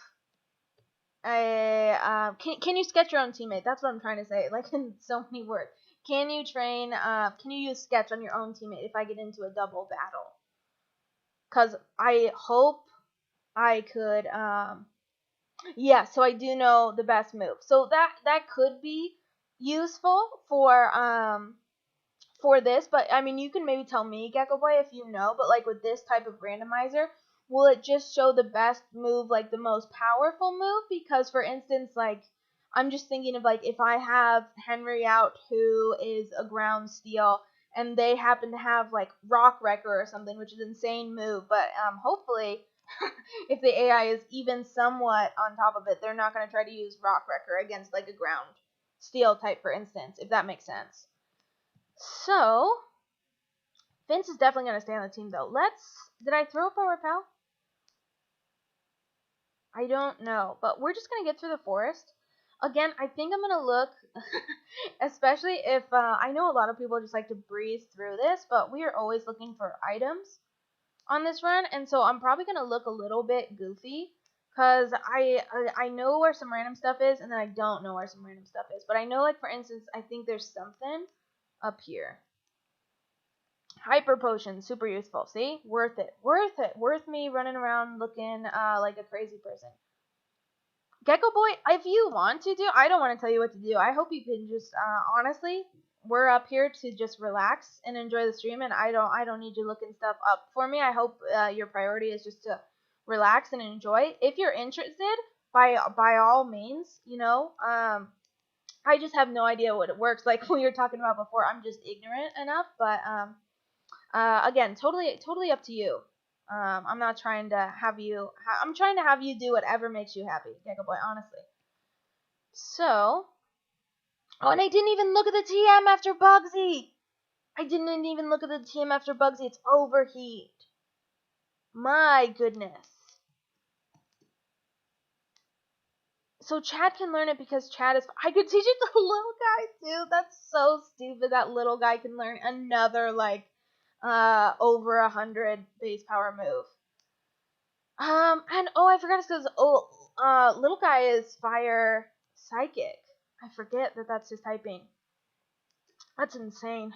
can you sketch your own teammate? That's what I'm trying to say, like in so many words. Can you use sketch on your own teammate if I get into a double battle? Because I hope I could, yeah, so I do know the best move. So that could be useful for this, but I mean, you can maybe tell me, Gecko Boy, if you know, but like with this type of randomizer, will it just show the best move, like the most powerful move? Because for instance, like I'm just thinking of like if I have Henry out who is a ground steel and they happen to have like Rock Wrecker or something, which is an insane move. But hopefully, if the AI is even somewhat on top of it, they're not going to try to use Rock Wrecker against like a ground steel type, for instance, if that makes sense. So Vince is definitely going to stay on the team, though. Did I throw up a repel? I don't know, but we're just going to get through the forest. Again, I think I'm going to look, especially if, I know a lot of people just like to breeze through this, but we are always looking for items on this run, and so I'm probably going to look a little bit goofy, because I know where some random stuff is, and then I don't know where some random stuff is, but I know, like, for instance, I think there's something up here. Hyper potion, super useful. See? Worth it. Worth it. Worth me running around looking like a crazy person. Gecko Boy, if you want to do, I don't want to tell you what to do. I hope you can just, honestly, we're up here to just relax and enjoy the stream, and I don't need you looking stuff up for me. I hope your priority is just to relax and enjoy. If you're interested, by all means, you know, I just have no idea what it works like we were talking about before. I'm just ignorant enough, but again, totally up to you. I'm not trying to have you. I'm trying to have you do whatever makes you happy, Gecko Boy. Honestly. So, oh, and I didn't even look at the TM after Bugsy. I didn't even look at the TM after Bugsy. It's overheat. My goodness. So Chad can learn it because Chad is. I could teach it to the little guy too. That's so stupid. That little guy can learn another like over 100 base power move. And oh, I forgot it says little guy is fire psychic. I forget that that's his typing. That's insane.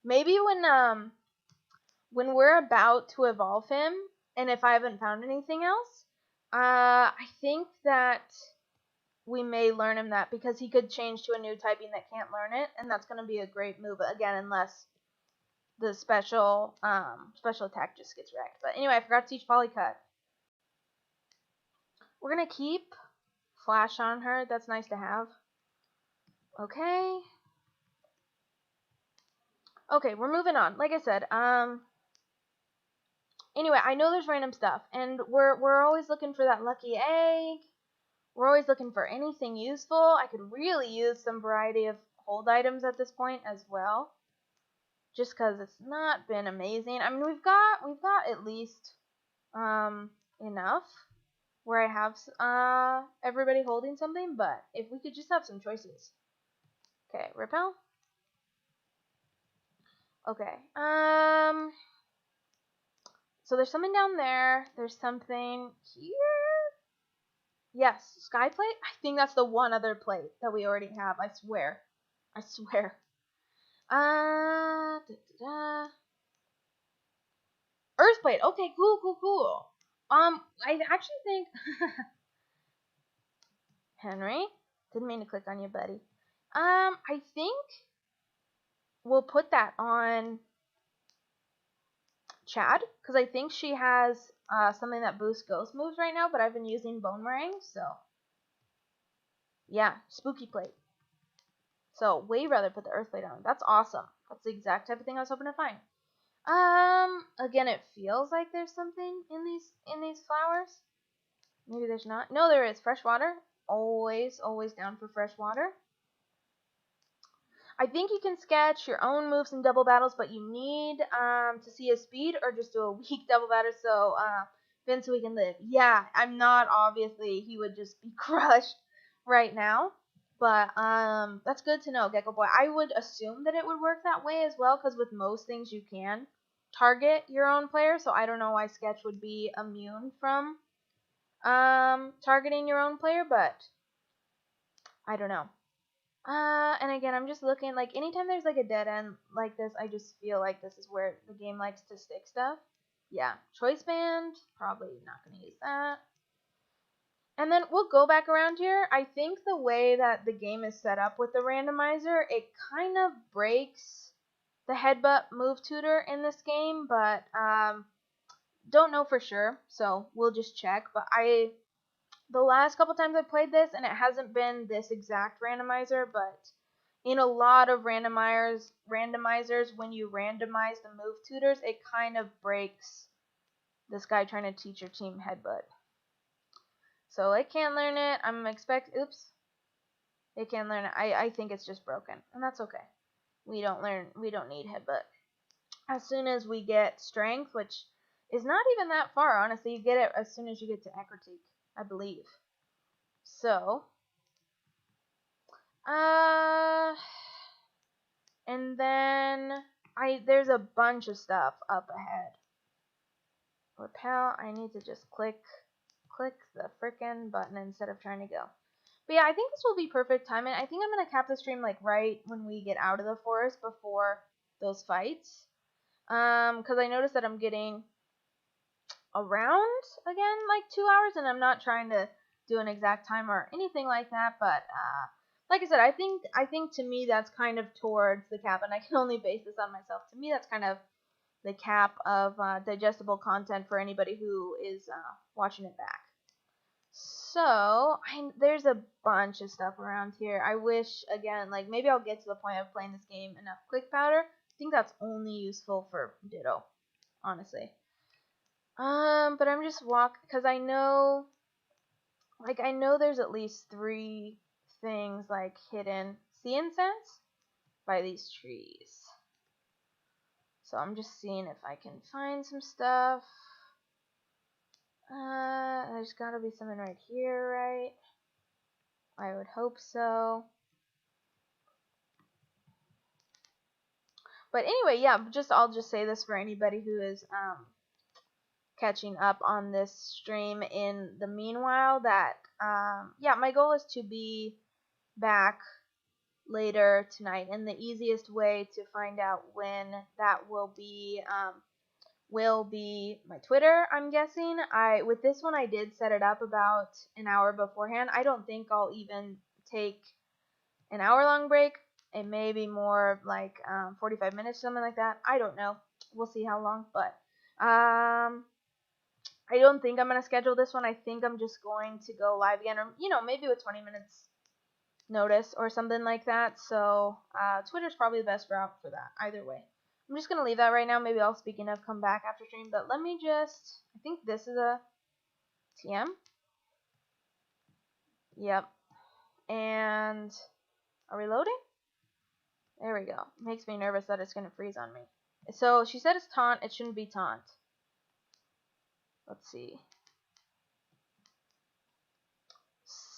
Maybe when we're about to evolve him, and if I haven't found anything else, I think that we may learn him that, because he could change to a new typing that can't learn it, and that's gonna be a great move again, unless the special attack just gets wrecked. But anyway, I forgot to teach Polycut. We're gonna keep Flash on her. That's nice to have. Okay. Okay, we're moving on. Like I said, anyway, I know there's random stuff, and we're always looking for that lucky egg. We're always looking for anything useful. I could really use some variety of hold items at this point as well, just because it's not been amazing. I mean, we've got at least enough where I have everybody holding something, but if we could just have some choices. Okay, repel. Okay. So there's something down there. There's something here. Yes, sky plate. I think that's the one other plate that we already have. I swear. I swear. Earth plate. Okay, cool. I actually think Henry, didn't mean to click on you, buddy. I think we'll put that on Chad, because I think she has something that boosts ghost moves right now, but I've been using Bone Meringue, so yeah, spooky plate. So way rather put the earth plate on. That's awesome. That's the exact type of thing I was hoping to find. Again, it feels like there's something in these flowers. Maybe there's not. No, there is. Fresh water. Always down for fresh water. I think you can sketch your own moves in double battles, but you need to see a speed or just do a weak double battle so Vince we can live. Yeah, I'm not, obviously, he would just be crushed right now. But that's good to know, Gecko Boy. I would assume that it would work that way as well, because with most things you can target your own player, so I don't know why Sketch would be immune from targeting your own player, but I don't know. And again, I'm just looking, like, anytime there's, like, a dead end like this, I just feel like this is where the game likes to stick stuff. Yeah, Choice Band, probably not going to use that. And then we'll go back around here. I think the way that the game is set up with the randomizer, it kind of breaks the headbutt move tutor in this game, but don't know for sure, so we'll just check. But the last couple times I played this, and it hasn't been this exact randomizer, but in a lot of randomizers, when you randomize the move tutors, it kind of breaks this guy trying to teach your team headbutt. So it can learn it. Oops. It can learn it. I think it's just broken, and that's okay. We don't need headbutt. As soon as we get strength, which is not even that far, honestly, you get it as soon as you get to Ecruteak, I believe. So, and then there's a bunch of stuff up ahead. Repel, I need to just click the frickin' button instead of trying to go. But yeah, I think this will be perfect timing. I think I'm going to cap the stream like right when we get out of the forest before those fights. Because I noticed that I'm getting around again like 2 hours, and I'm not trying to do an exact time or anything like that, but like I said, I think to me that's kind of towards the cap, and I can only base this on myself. To me, that's kind of the cap of digestible content for anybody who is watching it back. So, there's a bunch of stuff around here. I wish, again, like, maybe I'll get to the point of playing this game enough quick powder. I think that's only useful for Ditto, honestly. But I'm just because I know there's at least 3 things, like, hidden sea incense by these trees. So I'm just seeing if I can find some stuff. There's gotta be something right here, right? I would hope so. But anyway, yeah, I'll just say this for anybody who is catching up on this stream in the meanwhile, that yeah, my goal is to be back later tonight, and the easiest way to find out when that will be my Twitter, I'm guessing. With this one, I did set it up about an hour beforehand. I don't think I'll even take an hour-long break. It may be more like 45 minutes, something like that. I don't know. We'll see how long, but I don't think I'm going to schedule this one. I think I'm just going to go live again, or, maybe with 20 minutes notice or something like that. So Twitter's probably the best route for that, either way. I'm just going to leave that right now. Maybe I'll, speaking of, come back after stream. But let me just, I think this is a TM. Yep. And are we loading? There we go. Makes me nervous that it's going to freeze on me. So she said it's taunt. It shouldn't be taunt. Let's see.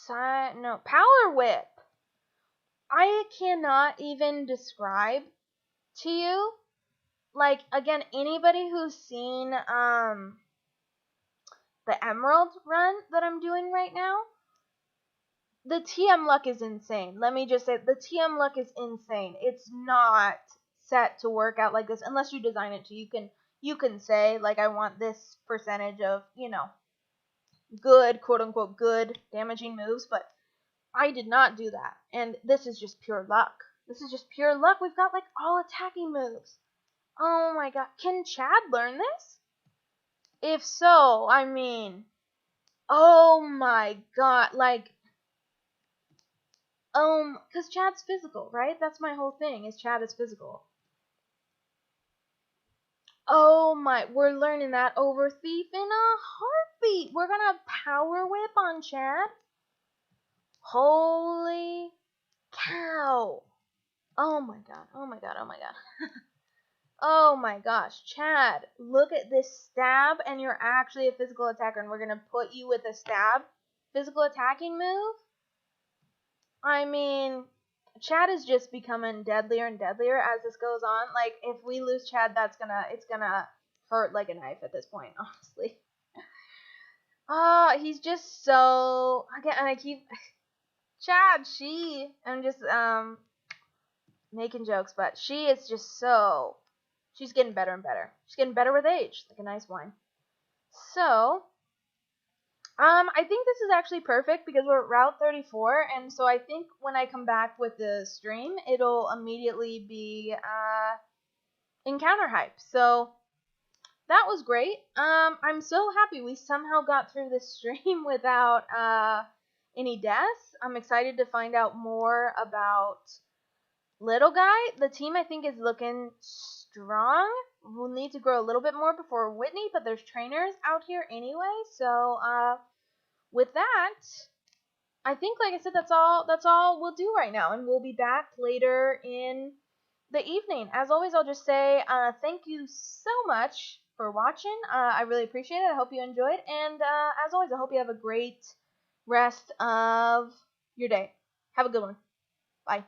No. Power Whip. I cannot even describe to you. Like, again, anybody who's seen the Emerald run that I'm doing right now, the TM luck is insane. Let me just say, the TM luck is insane. It's not set to work out like this unless you design it to. You can say, like, I want this percentage of, good, quote unquote, good damaging moves, but I did not do that. And this is just pure luck. This is just pure luck. We've got, like, all attacking moves. Oh my god. Can Chad learn this? If so, I mean, oh my god, like, because Chad's physical, right? That's my whole thing, is Chad is physical. Oh my, we're learning that over Thief in a heartbeat. We're gonna Power Whip on Chad. Holy cow. Oh my god, oh my god, oh my god. Oh my gosh, Chad, look at this stab, and you're actually a physical attacker, and we're gonna put you with a stab physical attacking move? I mean, Chad is just becoming deadlier and deadlier as this goes on. Like, if we lose Chad, it's gonna hurt like a knife at this point, honestly. He's just so, again, and I keep, Chad, I'm just, making jokes, but she is just so, she's getting better and better. She's getting better with age, like a nice wine. So, I think this is actually perfect because we're at Route 34, and so I think when I come back with the stream, it'll immediately be encounter hype. So that was great. I'm so happy we somehow got through this stream without any deaths. I'm excited to find out more about little guy, the team I think is looking strong. We'll need to grow a little bit more before Whitney, but there's trainers out here anyway. So with that, I think, like I said, that's all we'll do right now, and we'll be back later in the evening. As always, I'll just say thank you so much for watching. I really appreciate it. I hope you enjoyed, and as always, I hope you have a great rest of your day. Have a good one. Bye.